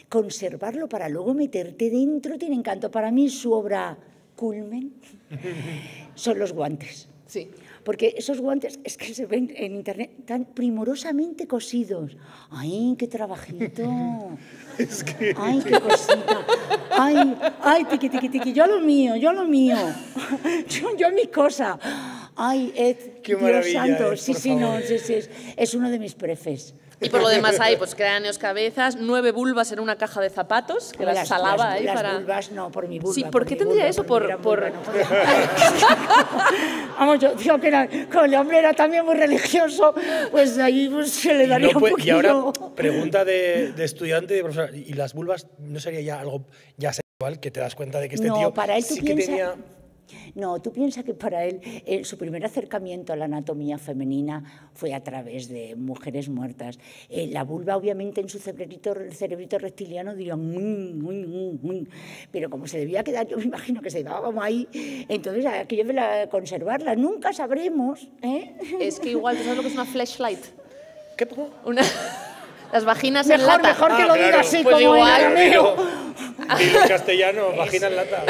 [SPEAKER 1] conservarlo para luego meterte dentro, tiene encanto. Para mí su obra culmen son los guantes.
[SPEAKER 2] Sí.
[SPEAKER 1] Porque esos guantes es que se ven en internet tan primorosamente cosidos. ¡Ay, qué trabajito! ¡Ay, qué cosita! ¡Ay, tiqui! Yo lo mío. Yo mi cosa. ¡Ay, Ed!
[SPEAKER 3] Qué
[SPEAKER 1] Dios
[SPEAKER 3] maravilla,
[SPEAKER 1] santo!
[SPEAKER 3] Ed,
[SPEAKER 1] Sí,
[SPEAKER 3] por
[SPEAKER 1] sí,
[SPEAKER 3] favor.
[SPEAKER 1] no, es uno de mis prefes.
[SPEAKER 2] Y por lo demás hay pues cráneos, cabezas, 9 vulvas en una caja de zapatos, que las salaba ahí
[SPEAKER 1] las
[SPEAKER 2] para...
[SPEAKER 1] vulvas, no, por mi vulva.
[SPEAKER 2] Sí, ¿por qué
[SPEAKER 1] mi
[SPEAKER 2] tendría
[SPEAKER 1] vulva,
[SPEAKER 2] eso?
[SPEAKER 1] mi
[SPEAKER 2] Por-
[SPEAKER 1] gran
[SPEAKER 2] por-
[SPEAKER 1] vulva, no Vamos, yo digo que como el hombre era también muy religioso, pues ahí pues, se le daría un poquillo.
[SPEAKER 3] Y ahora, pregunta de estudiante, de profesor, ¿y las vulvas no sería ya algo ya sexual, que te das cuenta de que este
[SPEAKER 1] No,
[SPEAKER 3] tío
[SPEAKER 1] para él tú
[SPEAKER 3] sí que
[SPEAKER 1] piensa-
[SPEAKER 3] tenía...
[SPEAKER 1] No, tú piensas que para él su primer acercamiento a la anatomía femenina fue a través de mujeres muertas. La vulva, obviamente, en su cerebrito reptiliano diría pero como se debía quedar, yo me imagino que se daba como ahí, entonces aquello de conservarla, nunca sabremos.
[SPEAKER 2] Es que igual, ¿tú sabes lo que es una fleshlight?
[SPEAKER 3] ¿Qué pongo?
[SPEAKER 2] Las vaginas en
[SPEAKER 1] Mejor,
[SPEAKER 2] lata.
[SPEAKER 1] mejor que
[SPEAKER 3] Ah,
[SPEAKER 1] lo
[SPEAKER 3] claro.
[SPEAKER 1] diga así,
[SPEAKER 2] Pues
[SPEAKER 1] como en
[SPEAKER 2] igual,
[SPEAKER 1] arameo.
[SPEAKER 3] Dilo en castellano, vagina en lata.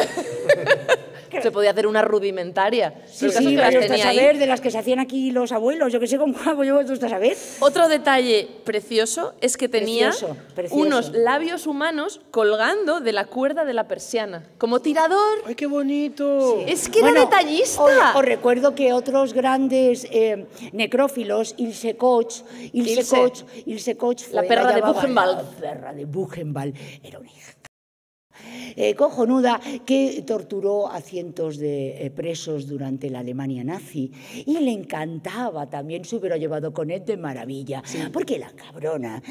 [SPEAKER 2] Se podía hacer una rudimentaria.
[SPEAKER 1] Sí,
[SPEAKER 2] El caso es
[SPEAKER 1] sí,
[SPEAKER 2] que las
[SPEAKER 1] pero estás
[SPEAKER 2] tenía
[SPEAKER 1] a
[SPEAKER 2] ahí.
[SPEAKER 1] ver, de las que se hacían aquí los abuelos, yo que sé cómo hago yo, tú estás a ver.
[SPEAKER 2] Otro detalle precioso es que tenía
[SPEAKER 1] Precioso.
[SPEAKER 2] unos labios humanos colgando de la cuerda de la persiana, como tirador.
[SPEAKER 3] ¡Ay, qué bonito!
[SPEAKER 2] Es que era detallista.
[SPEAKER 1] Os recuerdo que otros grandes necrófilos, Ilse Koch fue,
[SPEAKER 2] La perra de
[SPEAKER 1] llamaban
[SPEAKER 2] Buchenwald.
[SPEAKER 1] La perra de Buchenwald. Era una hija cojonuda, que torturó a cientos de presos durante la Alemania nazi y le encantaba también, se hubiera llevado con él de maravilla, porque la cabrona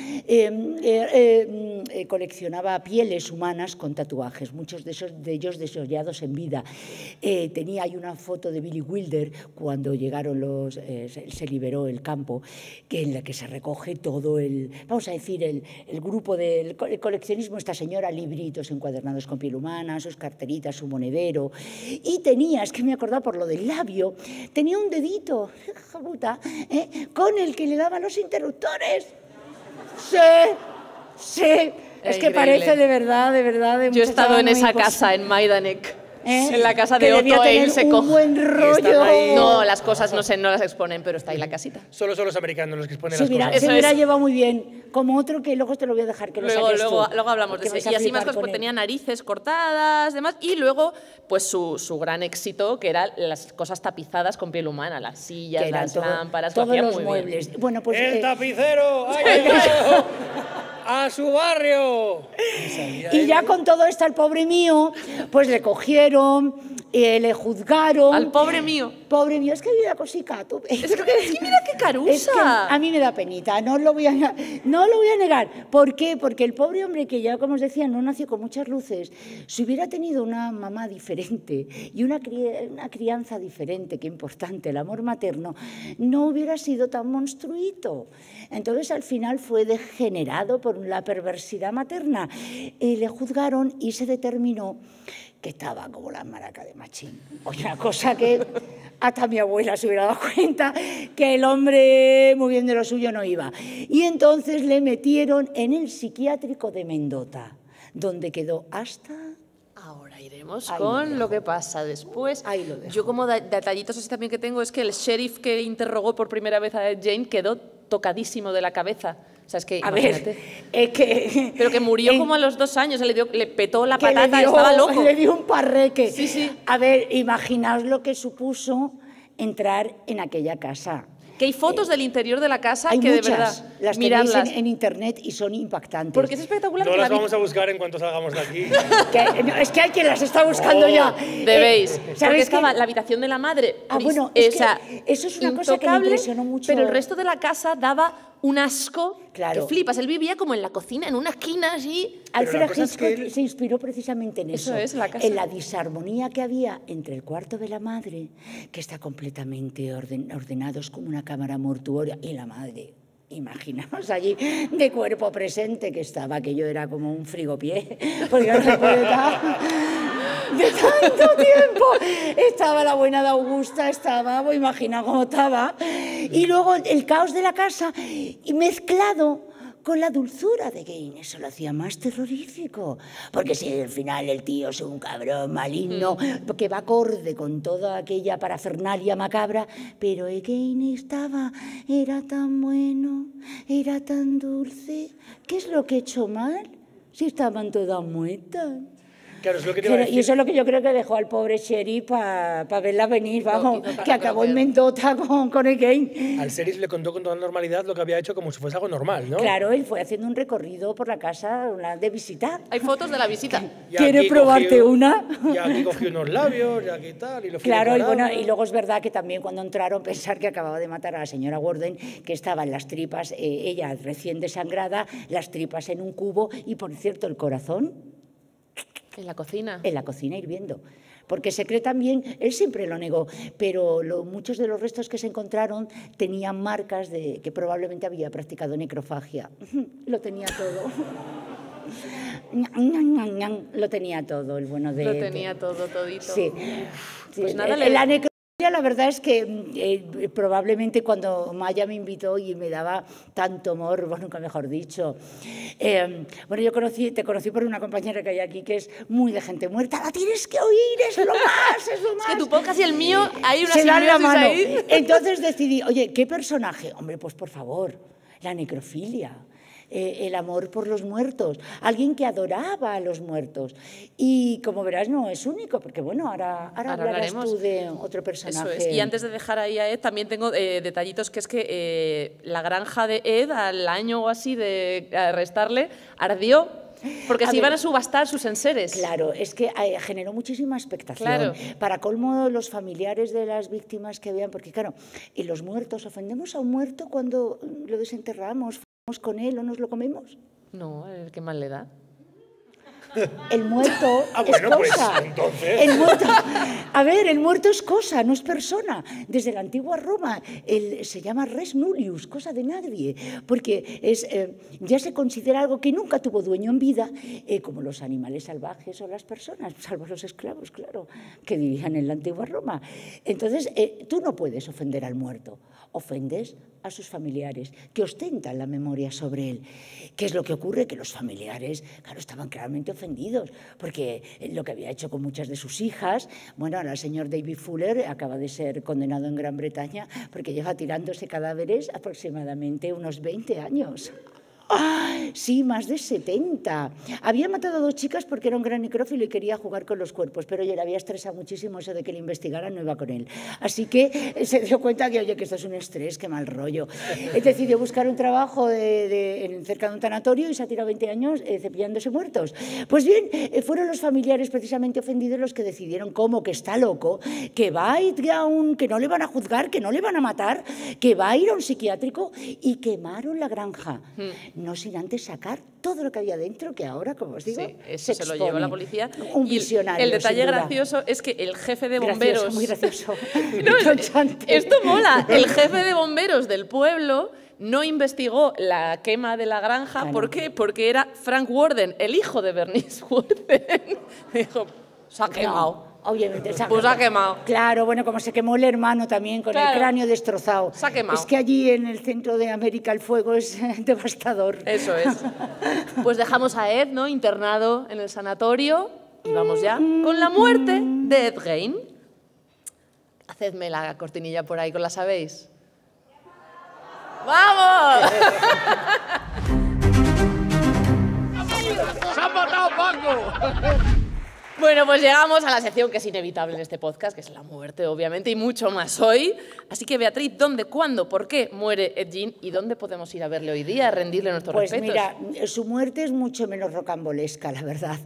[SPEAKER 1] coleccionaba pieles humanas con tatuajes, muchos de ellos desollados en vida. Tenía ahí una foto de Billy Wilder cuando llegaron se liberó el campo, en la que se recoge todo vamos a decir, el grupo del coleccionismo, esta señora, libritos encuadernados con piel humana, sus carteritas, su monedero, y tenía, es que me he acordado por lo del labio, tenía un dedito, hija puta, con el que le daba los interruptores. Sí, es que parece de verdad,
[SPEAKER 2] Yo he estado en esa casa, en Majdanek. En la casa de Otto Eilsekoch.
[SPEAKER 1] Un buen rollo.
[SPEAKER 2] No, las cosas no las exponen, pero está ahí la casita.
[SPEAKER 3] Solo son los americanos los que exponen las cosas.
[SPEAKER 1] Se hubiera llevado muy bien. Como otro que luego te lo voy a dejar que
[SPEAKER 2] luego,
[SPEAKER 1] lo saques
[SPEAKER 2] luego hablamos de eso. Y así más cosas, pues tenía narices cortadas, demás. Y luego, pues su gran éxito, que eran las cosas tapizadas con piel humana, las sillas, las lámparas,
[SPEAKER 1] todos los
[SPEAKER 2] muy
[SPEAKER 1] muebles.
[SPEAKER 2] Bien.
[SPEAKER 1] Bueno, pues,
[SPEAKER 3] ¡El tapicero ha llegado a su barrio!
[SPEAKER 1] Y ya con todo esto al pobre mío, pues le cogieron, le juzgaron.
[SPEAKER 2] Al pobre mío.
[SPEAKER 1] Pobre mío, es que vida cosica, tú.
[SPEAKER 2] Es que mira qué carusa.
[SPEAKER 1] Es que a mí me da penita, no lo voy a negar. ¿Por qué? Porque el pobre hombre, que ya como os decía, no nació con muchas luces, si hubiera tenido una mamá diferente y una crianza diferente, que importante, el amor materno, no hubiera sido tan monstruito. Entonces al final fue degenerado por la perversidad materna. Le juzgaron y se determinó que estaba como la maraca de Machín. Una cosa que hasta mi abuela se hubiera dado cuenta, que el hombre muy bien de lo suyo no iba. Y entonces le metieron en el psiquiátrico de Mendota, donde quedó hasta...
[SPEAKER 2] Ahora iremos con lo que pasa después.
[SPEAKER 1] Ahí lo dejo.
[SPEAKER 2] Yo como detallitos así también que tengo es que el sheriff que interrogó por primera vez a Jane quedó tocadísimo de la cabeza. O sea, es que, imagínate. Pero que murió como a los 2 años, le petó la patata, estaba loco.
[SPEAKER 1] Le dio un parreque.
[SPEAKER 2] Sí.
[SPEAKER 1] A ver, imaginaos lo que supuso entrar en aquella casa.
[SPEAKER 2] Que hay fotos del interior de la casa
[SPEAKER 1] hay
[SPEAKER 2] que
[SPEAKER 1] muchas,
[SPEAKER 2] de verdad,
[SPEAKER 1] las
[SPEAKER 2] mirarlas.
[SPEAKER 1] tenéis en internet y son impactantes.
[SPEAKER 2] Porque es espectacular.
[SPEAKER 3] No
[SPEAKER 2] que
[SPEAKER 3] las vamos a buscar en cuanto salgamos de aquí.
[SPEAKER 1] Es que hay quien las está buscando ya.
[SPEAKER 2] Debéis. Porque
[SPEAKER 1] ¿sabes
[SPEAKER 2] estaba la habitación de la madre.
[SPEAKER 1] Bueno, es que eso es una cosa que me impresionó mucho.
[SPEAKER 2] Pero el resto de la casa daba un asco
[SPEAKER 1] claro.
[SPEAKER 2] que flipas. Él vivía como en la cocina, en una esquina así.
[SPEAKER 1] Alfred Hitchcock se inspiró precisamente en eso.
[SPEAKER 2] Es la casa.
[SPEAKER 1] En la disarmonía que había entre el cuarto de la madre, que está completamente ordenados como una cámara mortuoria, y la madre. Imaginaos allí de cuerpo presente que estaba, aquello era como un frigopié, porque no se puede estar de tanto tiempo. Estaba la buena de Augusta, estaba, imagina cómo estaba. Y luego el caos de la casa y mezclado con la dulzura de Gaines, eso lo hacía más terrorífico. Porque si al final el tío es un cabrón maligno, que va acorde con toda aquella parafernalia macabra, pero Gaines era tan bueno, era tan dulce. ¿Qué es lo que he hecho mal? Si estaban todas muertas.
[SPEAKER 3] Claro, es lo que te iba a decir.
[SPEAKER 1] Y eso es lo que yo creo que dejó al pobre sheriff para verla venir, vamos, que acabó en Mendota con Egain.
[SPEAKER 3] Al sheriff le contó con toda normalidad lo que había hecho como si fuese algo normal, ¿no?
[SPEAKER 1] Claro, él fue haciendo un recorrido por la casa de visita.
[SPEAKER 2] Hay fotos de la visita.
[SPEAKER 1] ¿Quieres probarte una?
[SPEAKER 3] Y aquí cogió unos labios, y aquí tal, y lo fui
[SPEAKER 1] Claro,
[SPEAKER 3] decorando.
[SPEAKER 1] y luego es verdad que también cuando entraron, pensar que acababa de matar a la señora Warden, que estaba en las tripas, ella recién desangrada, las tripas en un cubo, y por cierto, el corazón...
[SPEAKER 2] En la cocina.
[SPEAKER 1] En la cocina hirviendo. Porque se cree también, él siempre lo negó, pero muchos de los restos que se encontraron tenían marcas de que probablemente había practicado necrofagia. Lo tenía todo. Lo tenía todo, el bueno de...
[SPEAKER 2] Lo tenía todo, todito.
[SPEAKER 1] Sí.
[SPEAKER 2] Pues nada,
[SPEAKER 1] la necrofagia, la verdad es que probablemente cuando Maya me invitó y me daba tanto morbo, nunca mejor dicho. Bueno, te conocí por una compañera que hay aquí que es muy de gente muerta. La tienes que oír, es lo más, es lo más.
[SPEAKER 2] Es que tu podcast y el mío hay una
[SPEAKER 1] se dan la mano.
[SPEAKER 2] Ahí.
[SPEAKER 1] Entonces decidí, oye, ¿qué personaje? Hombre, pues por favor, la necrofilia. el amor por los muertos, alguien que adoraba a los muertos. Y como verás, no es único, porque bueno, ahora hablarás tú de otro personaje.
[SPEAKER 2] Eso es. Y antes de dejar ahí a Ed, también tengo detallitos, que es que la granja de Ed, al año o así de arrestarle, ardió. Porque se iban a subastar sus enseres.
[SPEAKER 1] Claro, es que generó muchísima expectación.
[SPEAKER 2] Claro.
[SPEAKER 1] Para colmo, los familiares de las víctimas que vean, porque claro, y los muertos, ¿ofendemos a un muerto cuando lo desenterramos, vamos con él o nos lo comemos?
[SPEAKER 2] No, ¿qué mal le da?
[SPEAKER 1] El muerto es
[SPEAKER 3] bueno, pues,
[SPEAKER 1] cosa.
[SPEAKER 3] entonces.
[SPEAKER 1] El muerto es cosa, no es persona. Desde la antigua Roma se llama res nullius, cosa de nadie, porque ya se considera algo que nunca tuvo dueño en vida, como los animales salvajes o las personas, salvo los esclavos, claro, que vivían en la antigua Roma. Entonces, tú no puedes ofender al muerto, ofendes a sus familiares, que ostentan la memoria sobre él. ¿Qué es lo que ocurre? Que los familiares, claro, estaban claramente ofendidos, porque lo que había hecho con muchas de sus hijas, bueno, ahora el señor David Fuller acaba de ser condenado en Gran Bretaña porque lleva tirándose cadáveres aproximadamente unos 20 años. Sí, más de 70. Había matado a 2 chicas porque era un gran necrófilo y quería jugar con los cuerpos, pero oye, le había estresado muchísimo eso de que le investigaran, no iba con él. Así que se dio cuenta que, oye, que esto es un estrés, qué mal rollo. Decidió buscar un trabajo cerca de un tanatorio y se ha tirado 20 años cepillándose muertos. Pues bien, fueron los familiares precisamente ofendidos los que decidieron cómo, que está loco, que va a ir que no le van a juzgar, que no le van a matar, que va a ir a un psiquiátrico, y quemaron la granja. No sin antes sacar todo lo que había dentro, que ahora, como os digo,
[SPEAKER 2] sí, eso se lo llevó la policía.
[SPEAKER 1] Un visionario.
[SPEAKER 2] El detalle gracioso es que el jefe de bomberos...
[SPEAKER 1] Muy gracioso.
[SPEAKER 2] Esto mola. El jefe de bomberos del pueblo no investigó la quema de la granja.
[SPEAKER 1] Claro.
[SPEAKER 2] ¿Por qué? Porque era Frank Warden, el hijo de Bernice Warden. Dijo, se ha quemado.
[SPEAKER 1] Obviamente, se
[SPEAKER 2] ha quemado.
[SPEAKER 1] Claro, bueno, como se quemó el hermano también, con el cráneo destrozado.
[SPEAKER 2] Se ha quemado.
[SPEAKER 1] Es que allí en el centro de América el fuego es devastador.
[SPEAKER 2] Eso es. Pues dejamos a Ed, ¿no?, internado en el sanatorio, y vamos ya con la muerte de Ed Gein. Hacedme la cortinilla por ahí, ¿la sabéis? ¡Vamos!
[SPEAKER 5] ¡Se han matado, Paco!
[SPEAKER 2] Bueno, pues llegamos a la sección que es inevitable en este podcast, que es la muerte, obviamente, y mucho más hoy. Así que, Beatriz, ¿dónde, cuándo, por qué muere Ed Gein y dónde podemos ir a verle hoy día, a rendirle nuestros respetos?
[SPEAKER 1] Pues mira, su muerte es mucho menos rocambolesca, la verdad.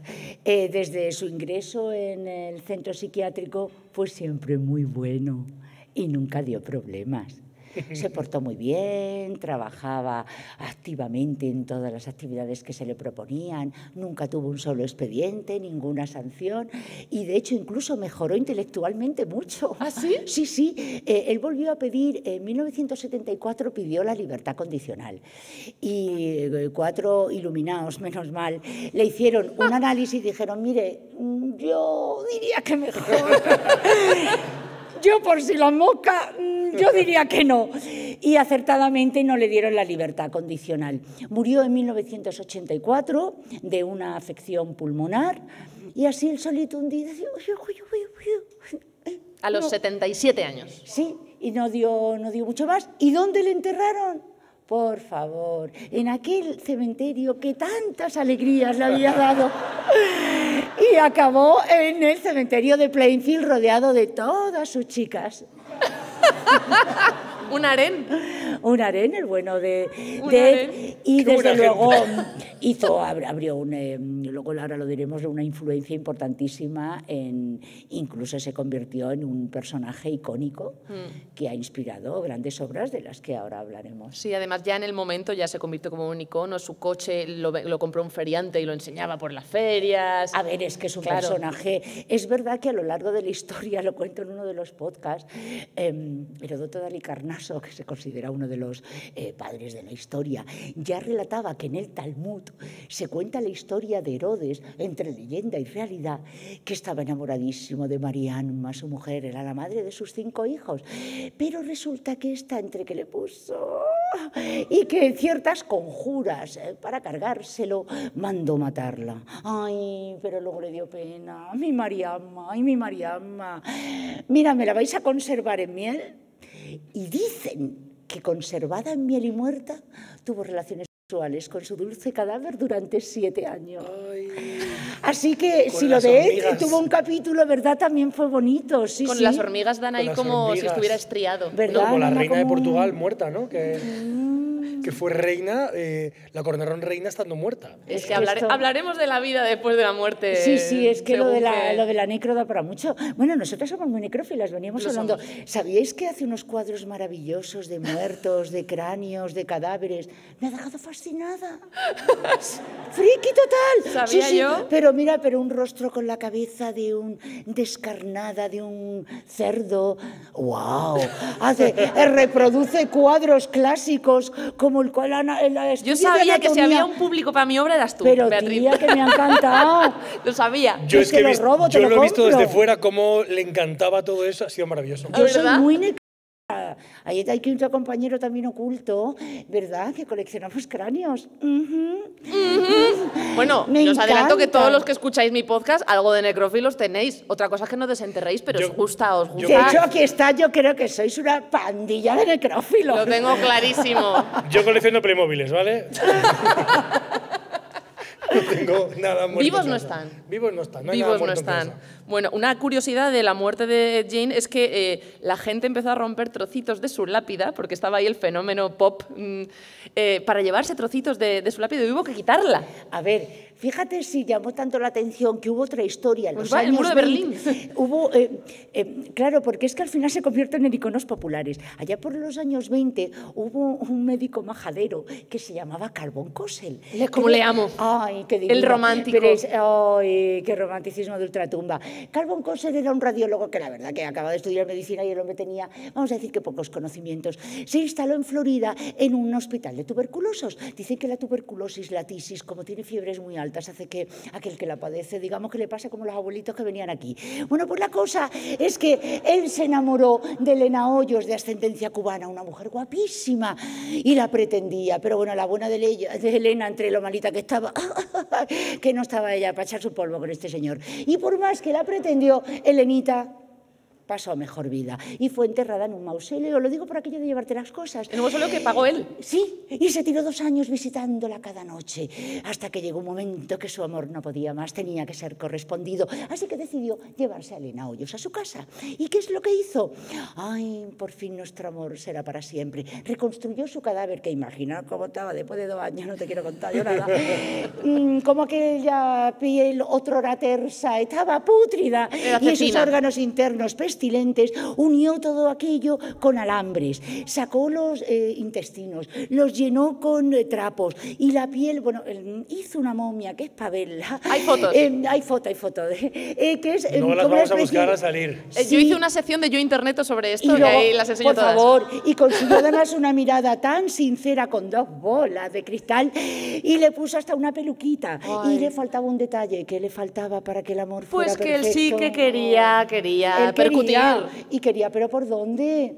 [SPEAKER 1] Desde su ingreso en el centro psiquiátrico fue siempre muy bueno y nunca dio problemas. Se portó muy bien, trabajaba activamente en todas las actividades que se le proponían, nunca tuvo un solo expediente, ninguna sanción, y de hecho incluso mejoró intelectualmente mucho.
[SPEAKER 2] ¿Ah, sí?
[SPEAKER 1] Sí, sí. Él volvió a pedir, en 1974 pidió la libertad condicional, y 4 iluminados, menos mal, le hicieron un análisis y dijeron, mire, yo diría que mejor. Yo, por si la moca, yo diría que no. Y acertadamente no le dieron la libertad condicional. Murió en 1984 de una afección pulmonar, y así él solito un día decía...
[SPEAKER 2] A los 77 años.
[SPEAKER 1] Sí, y no dio mucho más. ¿Y dónde le enterraron? Por favor, en aquel cementerio que tantas alegrías le había dado. Y acabó en el cementerio de Plainfield rodeado de todas sus chicas.
[SPEAKER 2] Un harén.
[SPEAKER 1] Un harén, el bueno de
[SPEAKER 2] harén.
[SPEAKER 1] Y desde luego abrió luego ahora lo diremos, una influencia importantísima, incluso se convirtió en un personaje icónico que ha inspirado grandes obras de las que ahora hablaremos.
[SPEAKER 2] Sí, además ya en el momento ya se convirtió como un icono, su coche lo compró un feriante y lo enseñaba por las ferias.
[SPEAKER 1] A ver, es que es un personaje. Es verdad que a lo largo de la historia, lo cuento en uno de los podcasts, Heródoto de Halicarnaso, que se considera uno de los padres de la historia, ya relataba que en el Talmud se cuenta la historia de Herodes, entre leyenda y realidad, que estaba enamoradísimo de Mariamma, su mujer, era la madre de sus 5 hijos, pero resulta que esta, entre que le puso y que ciertas conjuras para cargárselo, mandó matarla. Ay, pero luego le dio pena. Mi Mariamma, ay, mi Mariamma. Mira, ¿me la vais a conservar en miel? Y dicen que conservada en miel y muerta tuvo relaciones sexuales con su dulce cadáver durante 7 años.
[SPEAKER 3] Ay.
[SPEAKER 1] Así que
[SPEAKER 3] Con
[SPEAKER 1] si lo
[SPEAKER 3] las
[SPEAKER 1] de
[SPEAKER 3] hormigas.
[SPEAKER 1] Ed tuvo un capítulo, ¿verdad? También fue bonito. Sí,
[SPEAKER 2] Con
[SPEAKER 1] sí.
[SPEAKER 2] las hormigas dan ahí
[SPEAKER 3] las
[SPEAKER 2] como si
[SPEAKER 3] hormigas.
[SPEAKER 2] estuviera estriado.
[SPEAKER 1] ¿Verdad?
[SPEAKER 3] Como la
[SPEAKER 1] Nana,
[SPEAKER 3] reina de
[SPEAKER 1] como un-
[SPEAKER 3] Portugal muerta, ¿no? Que fue reina, la coronaron reina estando muerta.
[SPEAKER 2] Es que
[SPEAKER 1] esto-
[SPEAKER 2] hablaremos de la vida después de la muerte.
[SPEAKER 1] Sí, sí, es que lo de,
[SPEAKER 2] según
[SPEAKER 1] lo de la necro da para mucho. Bueno, nosotras somos muy necrófilas, veníamos
[SPEAKER 2] Lo
[SPEAKER 1] hablando.
[SPEAKER 2] somos.
[SPEAKER 1] ¿Sabíais que hace unos cuadros maravillosos de muertos, de cráneos, de cadáveres? Me ha dejado fascinada. ¡Friki total!
[SPEAKER 2] ¿Sabía yo?
[SPEAKER 1] Pero mira, pero un rostro con la cabeza de un descarnada, de un cerdo. ¡Wow! Reproduce cuadros clásicos como el cual
[SPEAKER 2] Yo sabía que si había un público para mi obra eras tú,
[SPEAKER 1] Pero
[SPEAKER 2] Beatriz.
[SPEAKER 1] tía, que me ha encantado.
[SPEAKER 2] Lo sabía.
[SPEAKER 3] Yo
[SPEAKER 1] Es que lo robo, te
[SPEAKER 3] yo
[SPEAKER 1] lo
[SPEAKER 3] lo he visto
[SPEAKER 1] compro.
[SPEAKER 3] desde fuera, cómo le encantaba todo eso, ha sido maravilloso.
[SPEAKER 1] Yo soy
[SPEAKER 2] ¿Verdad?
[SPEAKER 1] muy necrófila. Ahí hay que otro compañero también oculto, ¿verdad? Que coleccionamos cráneos.
[SPEAKER 2] Bueno,
[SPEAKER 1] Me
[SPEAKER 2] os adelanto que
[SPEAKER 1] encanta.
[SPEAKER 2] todos los que escucháis mi podcast, algo de necrófilos tenéis. Otra cosa es que no desenterréis, pero
[SPEAKER 3] Yo-
[SPEAKER 2] os gusta, os
[SPEAKER 3] yo-
[SPEAKER 2] gusta.
[SPEAKER 1] De hecho, aquí está, yo creo que sois una pandilla de necrófilos.
[SPEAKER 2] Lo tengo clarísimo.
[SPEAKER 3] Yo colecciono Playmobiles, ¿vale? No tengo nada muerto.
[SPEAKER 2] Vivos
[SPEAKER 3] en
[SPEAKER 2] no
[SPEAKER 3] casa.
[SPEAKER 2] están.
[SPEAKER 3] Vivos no están. No hay
[SPEAKER 2] Vivos
[SPEAKER 3] nada
[SPEAKER 2] no
[SPEAKER 3] muerto en
[SPEAKER 2] están.
[SPEAKER 3] casa.
[SPEAKER 2] Bueno, una curiosidad de la muerte de Jane es que la gente empezó a romper trocitos de su lápida, porque estaba ahí el fenómeno pop, para llevarse trocitos de su lápida y hubo que quitarla.
[SPEAKER 1] A ver, fíjate si llamó tanto la atención que hubo otra historia en
[SPEAKER 2] Pues
[SPEAKER 1] los
[SPEAKER 2] va, el
[SPEAKER 1] años
[SPEAKER 2] muro de
[SPEAKER 1] 20.
[SPEAKER 2] Berlín.
[SPEAKER 1] Hubo, claro, porque es que al final se convierten en iconos populares. Allá por los años 20 hubo un médico majadero que se llamaba Carbon Cosell.
[SPEAKER 2] Como le amo.
[SPEAKER 1] Ay, qué divino.
[SPEAKER 2] El romántico.
[SPEAKER 1] Pero ay, qué romanticismo de ultratumba. Carbon Cosell era un radiólogo que la verdad que acaba de estudiar medicina y el hombre tenía, vamos a decir que pocos conocimientos. Se instaló en Florida en un hospital de tuberculosos. Dicen que la tuberculosis, la tisis, como tiene fiebres muy altas, hace que aquel que la padece, digamos que le pasa como los abuelitos que venían aquí. Bueno, pues la cosa es que él se enamoró de Elena Hoyos, de ascendencia cubana, una mujer guapísima, y la pretendía. Pero bueno, la buena de Elena, entre lo malita que estaba, que no estaba ella para echar su polvo con este señor. Y por más que la pretendió, Elenita pasó a mejor vida y fue enterrada en un mausoleo. Lo digo por aquello de llevarte las cosas.
[SPEAKER 2] En un mausoleo que pagó él.
[SPEAKER 1] Sí, y se tiró 2 años visitándola cada noche, hasta que llegó un momento que su amor no podía más, tenía que ser correspondido. Así que decidió llevarse a Elena Hoyos a su casa. ¿Y qué es lo que hizo? Ay, por fin nuestro amor será para siempre. Reconstruyó su cadáver, que imaginar cómo estaba después de 2 años, no te quiero contar yo nada. Como aquella piel otrora tersa, estaba pútrida.
[SPEAKER 2] Era
[SPEAKER 1] Y esos
[SPEAKER 2] cecina.
[SPEAKER 1] órganos internos pestilentes, unió todo aquello con alambres, sacó los intestinos, los llenó con trapos y la piel, bueno, hizo una momia que es para verla.
[SPEAKER 2] Hay fotos.
[SPEAKER 1] Hay foto. Que es,
[SPEAKER 3] No
[SPEAKER 1] como
[SPEAKER 3] las
[SPEAKER 1] una
[SPEAKER 3] vamos a
[SPEAKER 1] especie
[SPEAKER 3] buscar
[SPEAKER 1] de-
[SPEAKER 3] a salir.
[SPEAKER 2] Yo
[SPEAKER 1] Sí.
[SPEAKER 2] hice una sección de Yo Interneto sobre
[SPEAKER 1] Y
[SPEAKER 2] esto y,
[SPEAKER 1] luego,
[SPEAKER 2] ahí las enseño
[SPEAKER 1] por
[SPEAKER 2] todas.
[SPEAKER 1] favor, y consiguió además una mirada tan sincera con 2 bolas de cristal y le puso hasta una peluquita.
[SPEAKER 2] Ay.
[SPEAKER 1] Y le faltaba un detalle. ¿Qué le faltaba para que el amor fuera
[SPEAKER 2] Pues que
[SPEAKER 1] perfecto?
[SPEAKER 2] él sí que quería
[SPEAKER 1] Él
[SPEAKER 2] percutir.
[SPEAKER 1] y quería, pero ¿por dónde?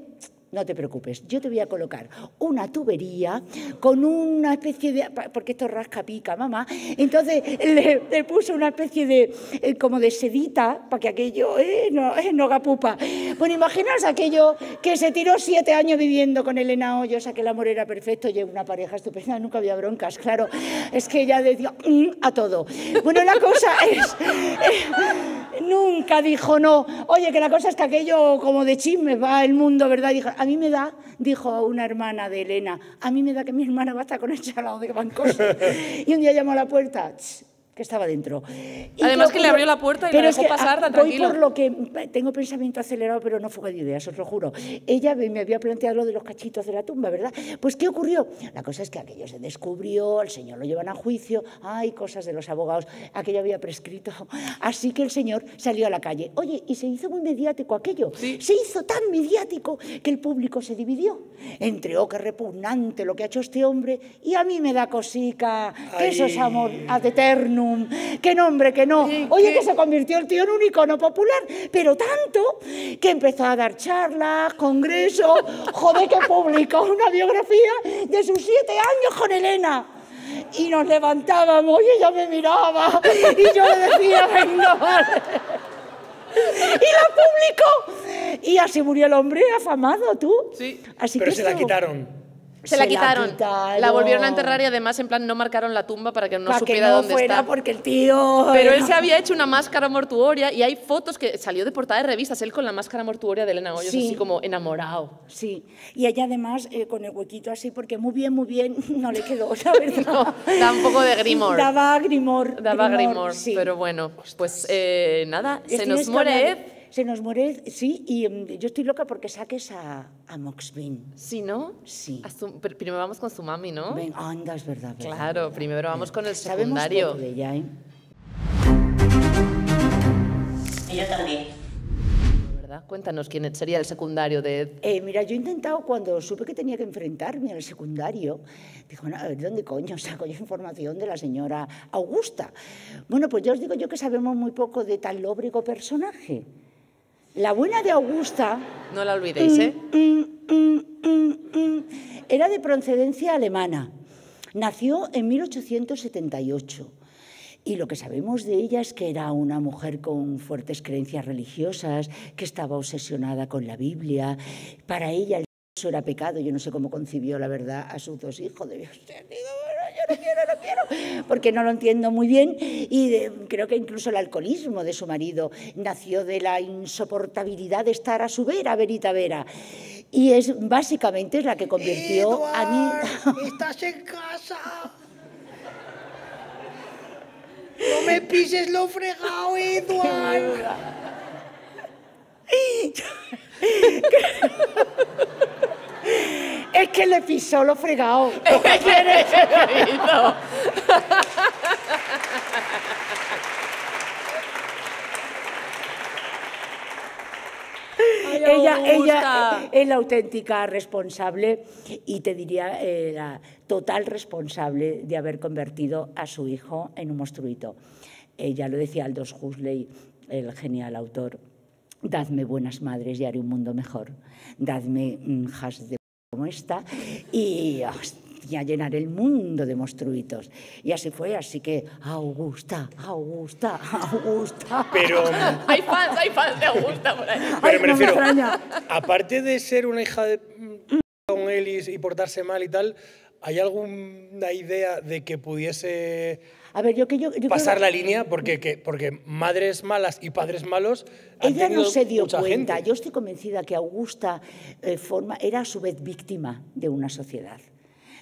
[SPEAKER 1] No te preocupes, yo te voy a colocar una tubería con una especie de... Porque esto rasca pica, mamá. Entonces le puso una especie de... como de sedita para que aquello no haga pupa. Bueno, imaginaos aquello que se tiró 7 años viviendo con Elena Hoyos, a que el amor era perfecto y una pareja estupenda, nunca había broncas, claro. Es que ella decía a todo. Bueno, la cosa es... nunca dijo no. Oye, que la cosa es que aquello como de chisme va el mundo, ¿verdad? Dijo, a mí me da, dijo una hermana de Elena, a mí me da que mi hermana va a estar con el chalao de Bancoso. Y un día llamó a la puerta, que estaba dentro. Y
[SPEAKER 2] Además
[SPEAKER 1] ¿qué
[SPEAKER 2] que le
[SPEAKER 1] ocurrió?
[SPEAKER 2] abrió la puerta y
[SPEAKER 1] Pero
[SPEAKER 2] la
[SPEAKER 1] es
[SPEAKER 2] dejó
[SPEAKER 1] que,
[SPEAKER 2] pasar tan
[SPEAKER 1] voy
[SPEAKER 2] tranquilo.
[SPEAKER 1] por lo que tengo pensamiento acelerado, pero no fuga de ideas, os lo juro. Ella me había planteado lo de los cachitos de la tumba, ¿verdad? Pues ¿qué ocurrió? La cosa es que aquello se descubrió, el señor lo llevan a juicio, hay cosas de los abogados, aquello había prescrito. Así que el señor salió a la calle. Oye, y se hizo muy mediático aquello.
[SPEAKER 2] Sí.
[SPEAKER 1] Se hizo tan mediático que el público se dividió. Entre, oh, qué repugnante lo que ha hecho este hombre, y a mí me da cosica, que
[SPEAKER 3] Ay.
[SPEAKER 1] eso es amor ad eternum, que no, hombre, que no. Oye, que se convirtió el tío en un icono popular, pero tanto que empezó a dar charlas, congresos, joder, que publicó una biografía de sus 7 años con Elena. Y nos levantábamos y ella me miraba y yo le decía, venga, vale. Y la publicó. Y así murió el hombre afamado, tú.
[SPEAKER 2] Sí.
[SPEAKER 1] Así
[SPEAKER 3] Pero
[SPEAKER 1] que
[SPEAKER 3] se la
[SPEAKER 1] esto-
[SPEAKER 3] quitaron.
[SPEAKER 2] Se la quitaron. La volvieron a enterrar y además, en plan, no marcaron la tumba para que no supiera dónde está.
[SPEAKER 1] Porque el tío...
[SPEAKER 2] Pero él se había hecho una máscara mortuoria y hay fotos que salió de portada de revistas, él con la máscara mortuoria de Elena Hoyos, así como enamorado.
[SPEAKER 1] Sí, y ella además con el huequito así, porque muy bien, no le quedó, la verdad.
[SPEAKER 2] No, da un poco de grimor.
[SPEAKER 1] Daba grimor,
[SPEAKER 2] sí. Pero bueno, pues nada, se
[SPEAKER 1] nos
[SPEAKER 2] muere Ed.
[SPEAKER 1] Se nos muere, sí, y yo estoy loca porque saques a Mox Bean.
[SPEAKER 2] ¿Sí, no?
[SPEAKER 1] Sí.
[SPEAKER 2] Primero vamos con su mami, ¿no?
[SPEAKER 1] Ven, anda, es verdad.
[SPEAKER 2] Claro, primero vamos con el secundario.
[SPEAKER 1] Sabemos poco de ella, ¿eh?
[SPEAKER 6] Y yo también.
[SPEAKER 2] ¿Verdad? Cuéntanos quién sería el secundario de Ed.
[SPEAKER 1] Mira, yo he intentado, cuando supe que tenía que enfrentarme al secundario, dijo, no, ¿de dónde coño saco yo información de la señora Augusta? Bueno, pues ya os digo yo que sabemos muy poco de tan lóbrego personaje. La buena de Augusta...
[SPEAKER 2] No la olvidéis, ¿eh?
[SPEAKER 1] Era de procedencia alemana. Nació en 1878. Y lo que sabemos de ella es que era una mujer con fuertes creencias religiosas, que estaba obsesionada con la Biblia. Para ella el sexo era pecado. Yo no sé cómo concibió, la verdad, a sus dos hijos. Debió ser, digo, bueno, yo no quiero, porque no lo entiendo muy bien. Y creo que incluso el alcoholismo de su marido nació de la insoportabilidad de estar a su vera, verita vera. Y básicamente es la que convirtió a Anita...
[SPEAKER 3] ¿Estás en casa? No me pises lo fregado, Eduard.
[SPEAKER 1] Es que le pisó lo fregado. ¿Qué quieres? Ella es la auténtica responsable y te diría la total responsable de haber convertido a su hijo en un monstruito. Ella lo decía Aldous Huxley, el genial autor: dadme buenas madres y haré un mundo mejor. Dadme hijas de como esta y hostia, llenar el mundo de monstruitos. Y así fue, así que Augusta.
[SPEAKER 3] Pero...
[SPEAKER 2] hay fans de Augusta por ahí.
[SPEAKER 3] Pero me refiero, aparte de ser una hija de con él y portarse mal y tal, ¿hay alguna idea de que pudiese pasar la línea? Porque madres malas y padres malos han
[SPEAKER 1] ella
[SPEAKER 3] tenido
[SPEAKER 1] no se dio
[SPEAKER 3] mucha
[SPEAKER 1] cuenta.
[SPEAKER 3] gente.
[SPEAKER 1] Yo estoy convencida que Augusta era a su vez víctima de una sociedad,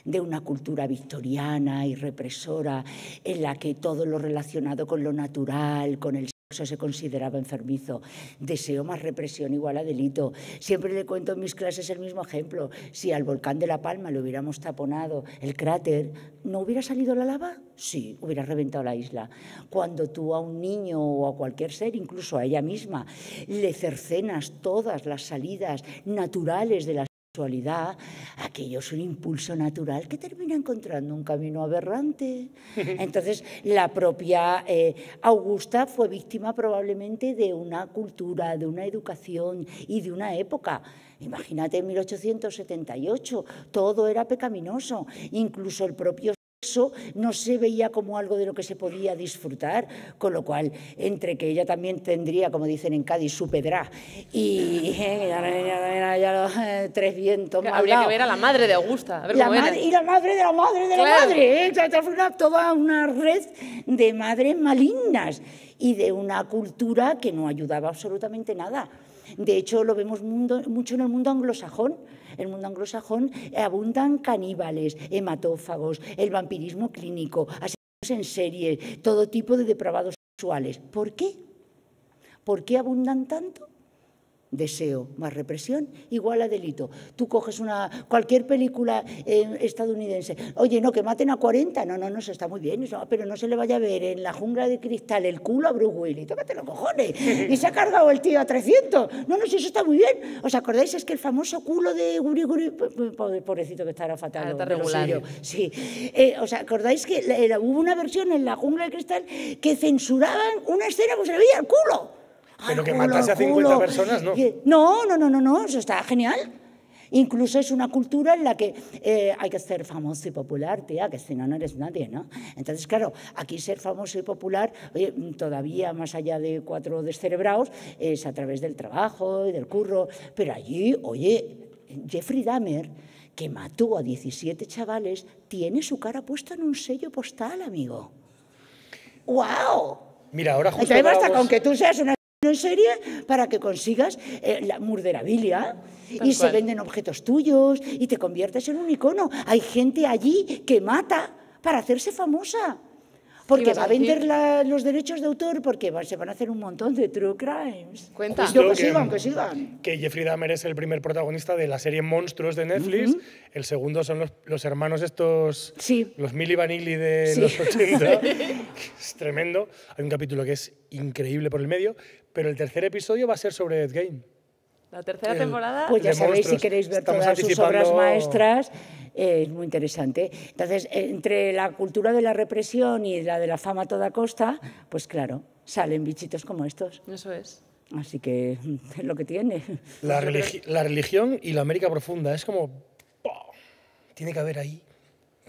[SPEAKER 1] de una cultura victoriana y represora en la que todo lo relacionado con lo natural, con el sexo se consideraba enfermizo. Deseo más represión igual a delito. Siempre le cuento en mis clases el mismo ejemplo. Si al volcán de La Palma le hubiéramos taponado el cráter, ¿no hubiera salido la lava? Sí, hubiera reventado la isla. Cuando tú a un niño o a cualquier ser, incluso a ella misma, le cercenas todas las salidas naturales de la sexualidad, aquello es un impulso natural que termina encontrando un camino aberrante. Entonces, la propia Augusta fue víctima probablemente de una cultura, de una educación y de una época. Imagínate, en 1878, todo era pecaminoso, incluso el propio sexo no se veía como algo de lo que se podía disfrutar, con lo cual, entre que ella también tendría, como dicen en Cádiz, su pedrá, y tres vientos.
[SPEAKER 2] Habría que ver a la madre de Augusta, a ver cómo era.
[SPEAKER 1] Y la madre de la madre de la madre. Toda una red de madres malignas y de una cultura que no ayudaba absolutamente nada. De hecho, lo vemos mucho en el mundo anglosajón. En el mundo anglosajón abundan caníbales, hematófagos, el vampirismo clínico, asesinos en serie, todo tipo de depravados sexuales. ¿Por qué? ¿Por qué abundan tanto? Deseo más represión igual a delito. Tú coges cualquier película estadounidense, oye, no, que maten a 40, no, eso está muy bien, pero no se le vaya a ver en La jungla de cristal el culo a Bruce Willis, tócate los cojones, y se ha cargado el tío a 300, no, si eso está muy bien. ¿Os acordáis? Es que el famoso culo de Guri, pobrecito que estará fatal.
[SPEAKER 2] Está regular.
[SPEAKER 1] Sí. ¿Os acordáis que hubo una versión en La jungla de cristal que censuraban una escena que se le veía el culo?
[SPEAKER 3] Pero que matase a 50 personas, ¿no?
[SPEAKER 1] No, eso está genial. Incluso es una cultura en la que hay que ser famoso y popular, tía, que si no, no eres nadie, ¿no? Entonces, claro, aquí ser famoso y popular, oye, todavía más allá de 4 descerebrados, es a través del trabajo y del curro. Pero allí, oye, Jeffrey Dahmer, que mató a 17 chavales, tiene su cara puesta en un sello postal, amigo. ¡Guau!
[SPEAKER 3] Mira, ahora justo
[SPEAKER 1] Entonces basta
[SPEAKER 3] hablábamos-
[SPEAKER 1] con que tú seas una en serie para que consigas la murderabilia y se venden objetos tuyos y te conviertes en un icono. Hay gente allí que mata para hacerse famosa. Porque
[SPEAKER 2] ibas
[SPEAKER 1] va
[SPEAKER 2] a
[SPEAKER 1] a vender
[SPEAKER 2] decir?
[SPEAKER 1] los derechos de autor porque se van a hacer un montón de true crimes.
[SPEAKER 2] Cuenta.
[SPEAKER 1] Pues yo que
[SPEAKER 3] Justo
[SPEAKER 1] sigan, que sigan.
[SPEAKER 3] Que Jeffrey Dahmer es el primer protagonista de la serie Monstruos de Netflix. El segundo son los hermanos estos,
[SPEAKER 1] Sí.
[SPEAKER 3] los Milli Vanilli de
[SPEAKER 1] Sí.
[SPEAKER 3] los 80. Es tremendo. Hay un capítulo que es increíble por el medio, pero el tercer episodio va a ser sobre Ed Gein.
[SPEAKER 2] La tercera temporada.
[SPEAKER 1] Pues ya
[SPEAKER 3] de
[SPEAKER 1] sabéis, si
[SPEAKER 3] monstruos.
[SPEAKER 1] queréis ver
[SPEAKER 3] Estamos
[SPEAKER 1] todas sus obras
[SPEAKER 3] anticipando-
[SPEAKER 1] maestras, es muy interesante. Entonces, entre la cultura de la represión y la de la fama a toda costa, pues claro, salen bichitos como estos.
[SPEAKER 2] Eso es.
[SPEAKER 1] Así que es lo que tiene.
[SPEAKER 3] La religión y la América profunda. Es como... ¡pah! Tiene que haber ahí.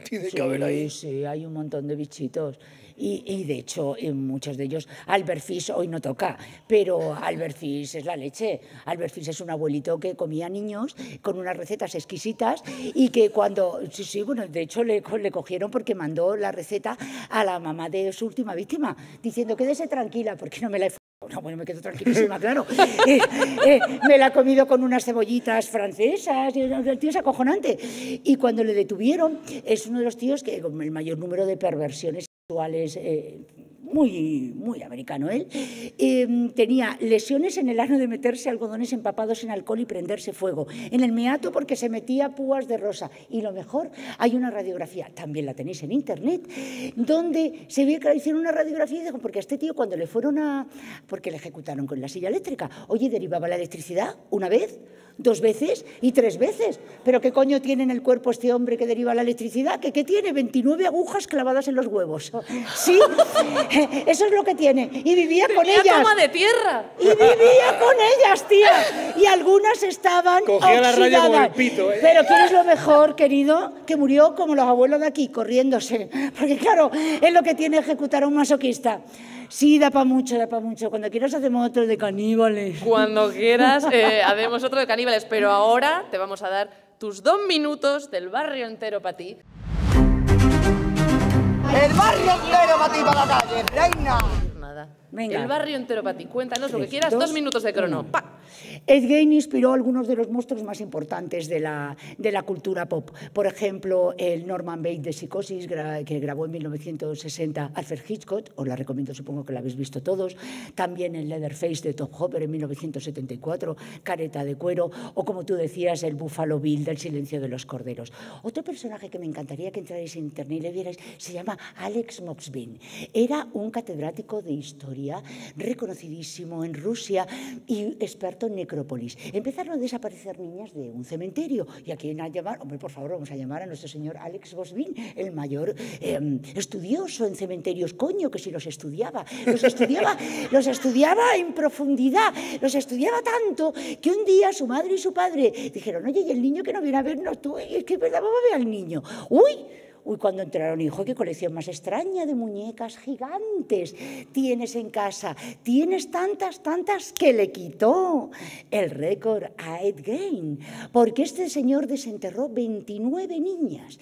[SPEAKER 3] Tiene que haber ahí.
[SPEAKER 1] Sí, hay un montón de bichitos. Y de hecho, en muchos de ellos, Albert Fish hoy no toca, pero Albert Fish es la leche. Albert Fish es un abuelito que comía niños con unas recetas exquisitas y que cuando... Sí, bueno, de hecho le cogieron porque mandó la receta a la mamá de su última víctima, diciendo, quédese tranquila, porque no me la he... No, bueno, me quedo tranquilísima, claro. Me la he comido con unas cebollitas francesas, y el tío es acojonante. Y cuando le detuvieron, es uno de los tíos que con el mayor número de perversiones sexuales, muy americano él, tenía lesiones en el ano de meterse algodones empapados en alcohol y prenderse fuego, en el meato porque se metía púas de rosa, y lo mejor, hay una radiografía, también la tenéis en internet, donde se ve que le hicieron una radiografía y dijo, porque a este tío cuando le fueron porque le ejecutaron con la silla eléctrica, oye, derivaba la electricidad una vez, 2 veces y 3 veces. ¿Pero qué coño tiene en el cuerpo este hombre que deriva la electricidad? ¿Qué tiene? 29 agujas clavadas en los huevos. ¿Sí? Eso es lo que tiene. Y vivía con
[SPEAKER 2] Tenía
[SPEAKER 1] ellas.
[SPEAKER 2] toma de tierra.
[SPEAKER 1] Y vivía con ellas, tía. Y algunas estaban
[SPEAKER 3] Cogía la raya como el
[SPEAKER 1] oxidadas.
[SPEAKER 3] pito, ¿eh?
[SPEAKER 1] Pero ¿quién es lo mejor, querido? Que murió como los abuelos de aquí, corriéndose. Porque claro, es lo que tiene ejecutar a un masoquista. Sí, da para mucho, da para mucho. Cuando quieras hacemos otro de caníbales.
[SPEAKER 2] Cuando quieras, haremos otro de caníbales, pero ahora te vamos a dar tus 2 minutos del barrio entero para ti.
[SPEAKER 7] El barrio entero para ti, para la calle, reina.
[SPEAKER 2] Nada.
[SPEAKER 1] Venga.
[SPEAKER 2] El barrio entero para ti. Cuéntanos lo que
[SPEAKER 1] 3,
[SPEAKER 2] quieras,
[SPEAKER 1] 2,
[SPEAKER 2] 2 minutos de crono.
[SPEAKER 1] 1.
[SPEAKER 2] ¡Pa!
[SPEAKER 1] Ed Gein inspiró a algunos de los monstruos más importantes de la cultura pop. Por ejemplo, el Norman Bates de Psicosis, que grabó en 1960 Alfred Hitchcock, os la recomiendo, supongo que la habéis visto todos. También el Leatherface de Top Hopper en 1974, Careta de Cuero, o como tú decías, el Buffalo Bill del Silencio de los Corderos. Otro personaje que me encantaría que entrarais en internet y le vierais se llama Alex Moxbin. Era un catedrático de historia reconocidísimo en Rusia y experto en necrópolis. Empezaron a desaparecer niñas de un cementerio. ¿Y a quién a llamar? Hombre, por favor, vamos a llamar a nuestro señor Alex Moxbin, el mayor estudioso en cementerios. Coño, que si los estudiaba. Los estudiaba en profundidad. Los estudiaba tanto que un día su madre y su padre dijeron, oye, ¿y el niño que no viene a vernos tú? Es que verdad, vamos a ver al niño. Uy, cuando entraron, hijo, qué colección más extraña de muñecas gigantes tienes en casa. Tienes tantas que le quitó el récord a Ed Gein, porque este señor desenterró 29 niñas.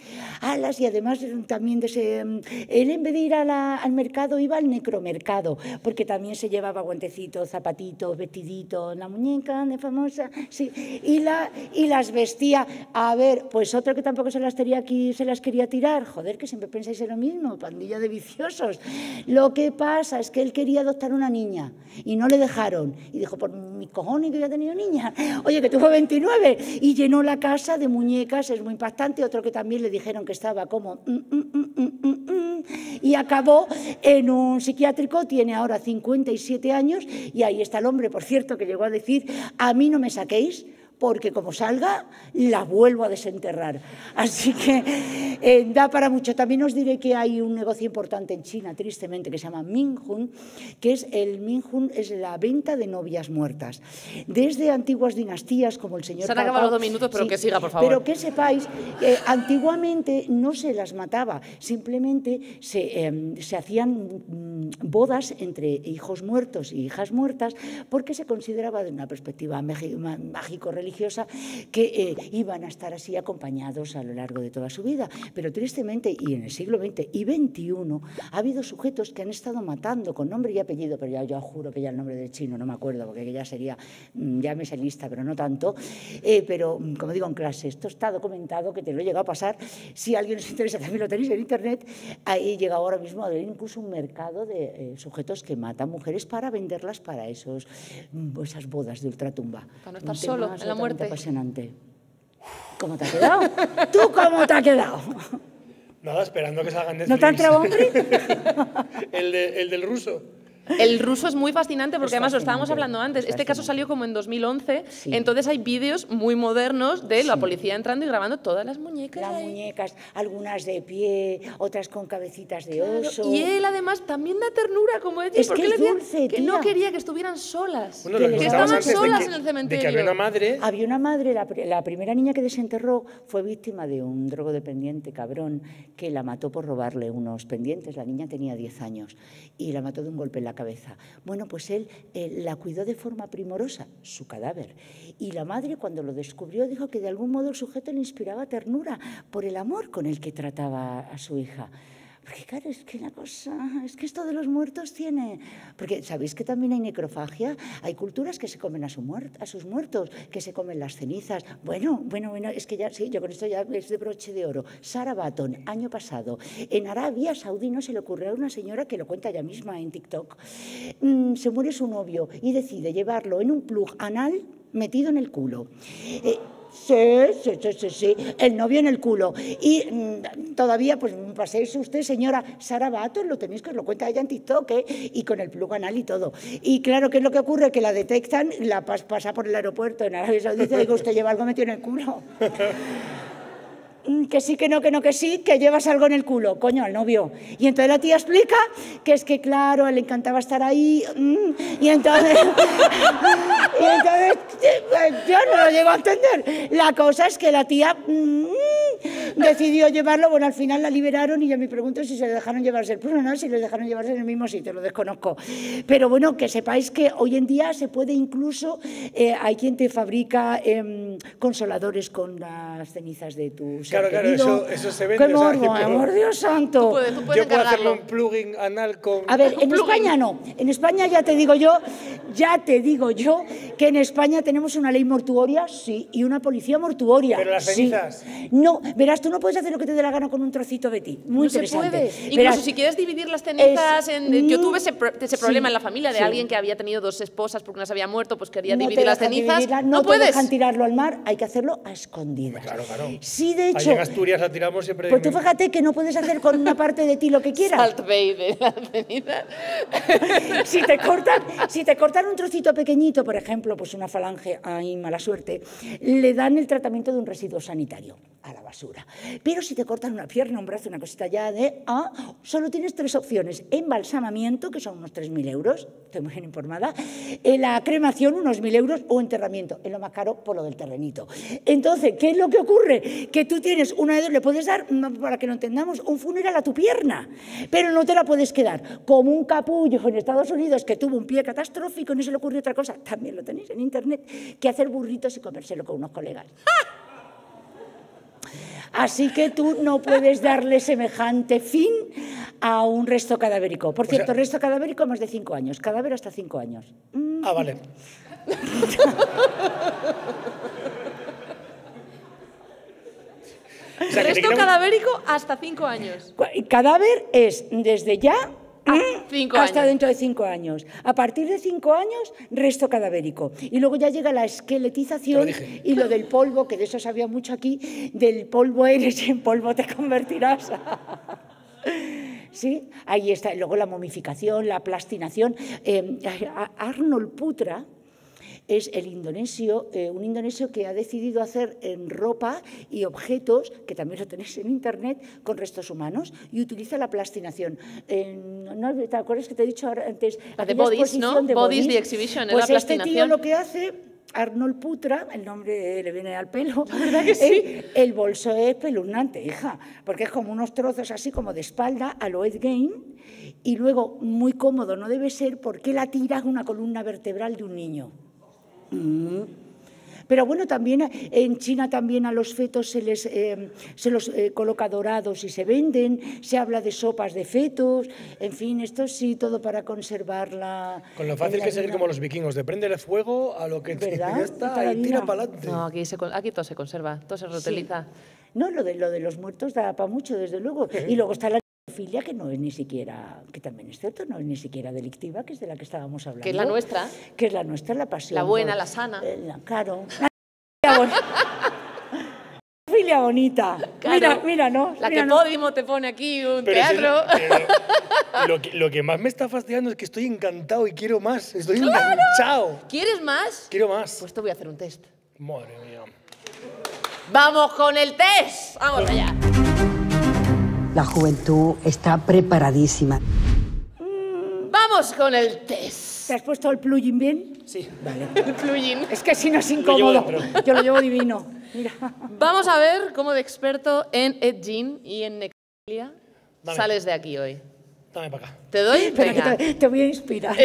[SPEAKER 1] Y además también él en vez de ir al mercado iba al necromercado, porque también se llevaba guantecitos, zapatitos, vestiditos, la muñeca de famosa, sí, y las vestía. A ver, pues otro que tampoco se las quería tirar. Joder, que siempre pensáis en lo mismo, pandilla de viciosos. Lo que pasa es que él quería adoptar una niña y no le dejaron. Y dijo, por mis cojones que yo he tenido niña. Oye, que tuvo 29. Y llenó la casa de muñecas, es muy impactante. Otro que también le dijeron que estaba como... Y acabó en un psiquiátrico, tiene ahora 57 años y ahí está el hombre, por cierto, que llegó a decir, a mí no me saquéis, porque como salga, la vuelvo a desenterrar. Así que da para mucho. También os diré que hay un negocio importante en China, tristemente, que se llama Minjun, que es la venta de novias muertas. Desde antiguas dinastías, como el señor
[SPEAKER 2] Se han acabado los 2 minutos, pero que siga, por favor.
[SPEAKER 1] Pero que sepáis que antiguamente no se las mataba, simplemente se hacían bodas entre hijos muertos y hijas muertas, porque se consideraba, de una perspectiva mágico-religiosa, religiosa, que iban a estar así acompañados a lo largo de toda su vida. Pero tristemente, y en el siglo XX y XXI, ha habido sujetos que han estado matando con nombre y apellido, pero ya yo juro que ya el nombre del chino no me acuerdo, porque ya sería, ya me sé lista, pero no tanto. Pero, como digo en clase, esto está documentado, que te lo he llegado a pasar. Si a alguien os interesa, también lo tenéis en internet. Ahí llega ahora mismo a haber incluso un mercado de sujetos que matan mujeres para venderlas para esas bodas de ultratumba.
[SPEAKER 2] Para no estar solo en la muerte.
[SPEAKER 1] Apasionante. ¿Cómo te ha quedado? ¿Tú cómo te ha quedado?
[SPEAKER 3] Nada, esperando que salgan Netflix.
[SPEAKER 1] ¿No te ha entrado hambre?
[SPEAKER 3] el del ruso.
[SPEAKER 2] El ruso es muy fascinante porque además lo estábamos hablando antes. Este caso salió como en 2011, entonces hay vídeos muy modernos de la policía entrando y grabando todas las muñecas.
[SPEAKER 1] Las muñecas, algunas de pie, otras con cabecitas de oso.
[SPEAKER 2] Y él además también da ternura, como decía,
[SPEAKER 1] es
[SPEAKER 2] porque
[SPEAKER 1] que
[SPEAKER 2] él decía
[SPEAKER 1] dulce,
[SPEAKER 2] que no quería que estuvieran solas,
[SPEAKER 3] Bueno,
[SPEAKER 1] que
[SPEAKER 2] estaban
[SPEAKER 3] antes
[SPEAKER 2] solas
[SPEAKER 3] de
[SPEAKER 2] en el cementerio.
[SPEAKER 3] De que había una madre.
[SPEAKER 1] Había una madre, la primera niña que desenterró fue víctima de un drogodependiente cabrón que la mató por robarle unos pendientes. La niña tenía 10 años y la mató de un golpe en la cabeza. Bueno, pues él la cuidó de forma primorosa, su cadáver. Y la madre, cuando lo descubrió, dijo que de algún modo el sujeto le inspiraba ternura por el amor con el que trataba a su hija. Porque claro, es que la cosa, es que esto de los muertos tiene... Porque ¿sabéis que también hay necrofagia? Hay culturas que se comen a sus muertos, que se comen las cenizas. Bueno, es que ya, sí, yo con esto ya es de broche de oro. Sarah Button, año pasado, en Arabia Saudí no se le ocurrió a una señora que lo cuenta ella misma en TikTok. Se muere su novio y decide llevarlo en un plug anal metido en el culo. Sí, el novio en el culo. Y todavía, pues paséis usted, señora Sarah Button, lo tenéis que os lo cuenta ella en TikTok, y con el plug anal y todo. Y claro, ¿qué es lo que ocurre? Que la detectan, la pasa por el aeropuerto en Arabia Saudita y digo, usted lleva algo metido en el culo. Que sí, que no, que sí, que llevas algo en el culo, coño, al novio. Y entonces la tía explica que es que, claro, le encantaba estar ahí, y entonces yo no lo llego a entender. La cosa es que la tía decidió llevarlo, bueno, al final la liberaron y yo me pregunto si se le dejaron llevarse el plug, no, si les dejaron llevarse en el mismo sitio, lo desconozco. Pero bueno, que sepáis que hoy en día se puede incluso, hay quien te fabrica consoladores con las cenizas de tu ser querido.
[SPEAKER 3] Eso se vende.
[SPEAKER 1] ¡Qué morbo, amor Dios santo!
[SPEAKER 2] Tú puedes
[SPEAKER 3] Yo puedo hacerlo un plugin anal con...
[SPEAKER 1] A ver, en España no. En España ya te digo yo que en España tenemos una ley mortuoria, sí, y una policía mortuoria.
[SPEAKER 3] Pero las cenizas...
[SPEAKER 1] Sí. No, verás, tú no puedes hacer lo que te dé la gana con un trocito de ti. Muy interesante.
[SPEAKER 2] Se puede. Incluso si quieres dividir las cenizas... yo tuve ese problema en la familia de alguien que había tenido 2 esposas porque una se había muerto, pues quería dividir las cenizas.
[SPEAKER 1] No
[SPEAKER 2] puedes.
[SPEAKER 1] te dejan tirarlo al mar, hay que hacerlo a escondidas.
[SPEAKER 3] Claro.
[SPEAKER 1] Sí, de hecho...
[SPEAKER 3] Ahí en Asturias la tiramos siempre...
[SPEAKER 1] Pues tú fíjate que no puedes hacer con una parte de ti lo que quieras.
[SPEAKER 2] Salt Bay de las cenizas.
[SPEAKER 1] Si te cortan un trocito pequeñito, por ejemplo, pues una falange, ay, mala suerte, le dan el tratamiento de un residuo sanitario a la basura. Pero si te cortan una pierna, un brazo, una cosita ya solo tienes 3 opciones. Embalsamamiento, que son unos 3.000 euros, estoy muy bien informada, la cremación, unos 1.000 euros, o enterramiento, es lo más caro por lo del terrenito. Entonces, ¿qué es lo que ocurre? Que tú tienes una de dos, le puedes dar, para que lo entendamos, un funeral a tu pierna, pero no te la puedes quedar. Como un capullo en Estados Unidos que tuvo un pie catastrófico y no se le ocurrió otra cosa, también lo tenéis en internet, que hacer burritos y comérselo con unos colegas. Así que tú no puedes darle semejante fin a un resto cadavérico. Por cierto, resto cadavérico más de 5 años, cadáver hasta 5 años.
[SPEAKER 3] Vale.
[SPEAKER 2] O sea, resto cadavérico hasta 5 años.
[SPEAKER 1] Cadáver es desde ya hasta
[SPEAKER 2] años.
[SPEAKER 1] Dentro de 5 años. A partir de 5 años, resto cadavérico. Y luego ya llega la esqueletización y lo del polvo, que de eso sabía mucho aquí, del polvo eres y en polvo te convertirás. ¿Sí? Ahí está. Luego la momificación, la plastinación. Arnold Putra es el indonesio, un indonesio que ha decidido hacer en ropa y objetos, que también lo tenéis en internet, con restos humanos, y utiliza la plastinación. ¿No te acuerdas que te he dicho antes?
[SPEAKER 2] La de Bodies, ¿no? Bodies, The Exhibition,
[SPEAKER 1] pues
[SPEAKER 2] es la plastinación.
[SPEAKER 1] Este tío lo que hace, Arnold Putra, el nombre le viene al pelo,
[SPEAKER 2] la verdad que sí.
[SPEAKER 1] El bolso es espeluznante, hija, porque es como unos trozos así como de espalda a lo Ed Gein, y luego muy cómodo no debe ser porque la tira una columna vertebral de un niño. Pero bueno, también en China también a los fetos se los coloca dorados y se venden, se habla de sopas de fetos, en fin, esto sí, todo para conservar la...
[SPEAKER 3] Con lo fácil que es seguir como los vikingos, de prender fuego a lo que ya está y tira para adelante.
[SPEAKER 2] No, aquí todo se conserva, todo se reutiliza.
[SPEAKER 1] Sí. No, lo de los muertos da para mucho, desde luego. Y luego está la filia, que no es ni siquiera, que también es cierto, no es ni siquiera delictiva, que es de la que estábamos hablando.
[SPEAKER 2] Que es la nuestra.
[SPEAKER 1] Que es la nuestra, la pasión.
[SPEAKER 2] La buena, la sana.
[SPEAKER 1] Claro. Filia bonita.
[SPEAKER 2] Claro.
[SPEAKER 1] Mira, ¿no?
[SPEAKER 2] La
[SPEAKER 1] mira,
[SPEAKER 2] que
[SPEAKER 1] ¿no?
[SPEAKER 2] Podimo te pone aquí un
[SPEAKER 3] Pero
[SPEAKER 2] teatro.
[SPEAKER 3] lo que más me está fastidiando es que estoy encantado y quiero más. Estoy enganchado.
[SPEAKER 2] ¿Quieres más?
[SPEAKER 3] Quiero más.
[SPEAKER 2] Pues te voy a hacer un test.
[SPEAKER 3] Madre mía.
[SPEAKER 2] ¡Vamos con el test! ¡Vamos allá!
[SPEAKER 8] La juventud está preparadísima.
[SPEAKER 2] ¡Vamos con el test!
[SPEAKER 1] ¿Te has puesto el plugin bien?
[SPEAKER 3] Sí.
[SPEAKER 1] Vale.
[SPEAKER 2] El plugin.
[SPEAKER 1] Es que si no es incómodo. Yo lo llevo divino. Mira.
[SPEAKER 2] Vamos a ver cómo de experto en edging y en necrofilia sales de aquí hoy.
[SPEAKER 3] Dame para acá.
[SPEAKER 2] ¿Te doy?
[SPEAKER 1] Espera,
[SPEAKER 2] Venga.
[SPEAKER 1] que te voy a inspirar.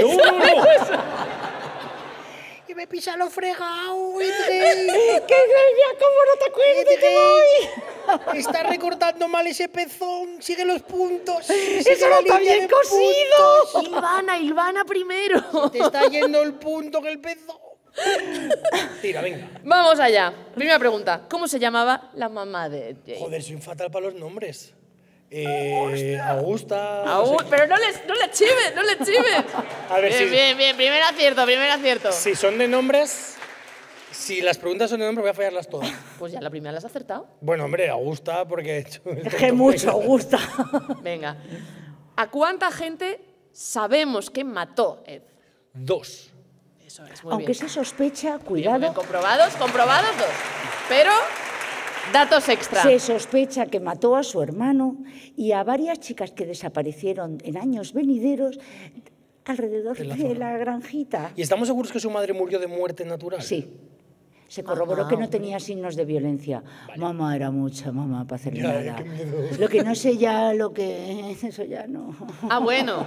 [SPEAKER 3] Y me pisa lo fregado,
[SPEAKER 1] ¡Qué gracia! ¿Cómo no te acuerdas que voy?
[SPEAKER 3] Está recortando mal ese pezón. Sigue los puntos.
[SPEAKER 1] ¡Eso no está bien cosido!
[SPEAKER 2] Ilvana primero.
[SPEAKER 3] Te está yendo el punto que el pezón. Tira, venga.
[SPEAKER 2] Vamos allá. Primera pregunta. ¿Cómo se llamaba la mamá de Jane?
[SPEAKER 3] Joder, soy un fatal para los nombres. Augusta.
[SPEAKER 2] Pero no le chives, no le chives.
[SPEAKER 3] A ver,
[SPEAKER 2] bien. Primer acierto.
[SPEAKER 3] Si son de nombres, si las preguntas son de nombres, voy a fallarlas todas.
[SPEAKER 2] Pues ya la primera la has acertado.
[SPEAKER 3] Bueno, hombre, Augusta, porque he hecho...
[SPEAKER 1] Es que mucho, gusta.
[SPEAKER 2] Venga. ¿A cuánta gente sabemos que mató Ed?
[SPEAKER 3] 2.
[SPEAKER 2] Eso es, muy
[SPEAKER 1] Aunque
[SPEAKER 2] bien.
[SPEAKER 1] se sospecha,
[SPEAKER 2] Bien,
[SPEAKER 1] cuidado,
[SPEAKER 2] comprobados 2. Pero, datos extra.
[SPEAKER 1] se sospecha que mató a su hermano y a varias chicas que desaparecieron en años venideros alrededor de la granjita.
[SPEAKER 3] ¿Y estamos seguros que su madre murió de muerte natural?
[SPEAKER 1] Sí. Se corroboró que no tenía signos de violencia. Mamá era mucha, mamá, para hacer nada.
[SPEAKER 3] Qué miedo.
[SPEAKER 1] Lo que no sé ya, eso ya no.
[SPEAKER 2] Ah, bueno.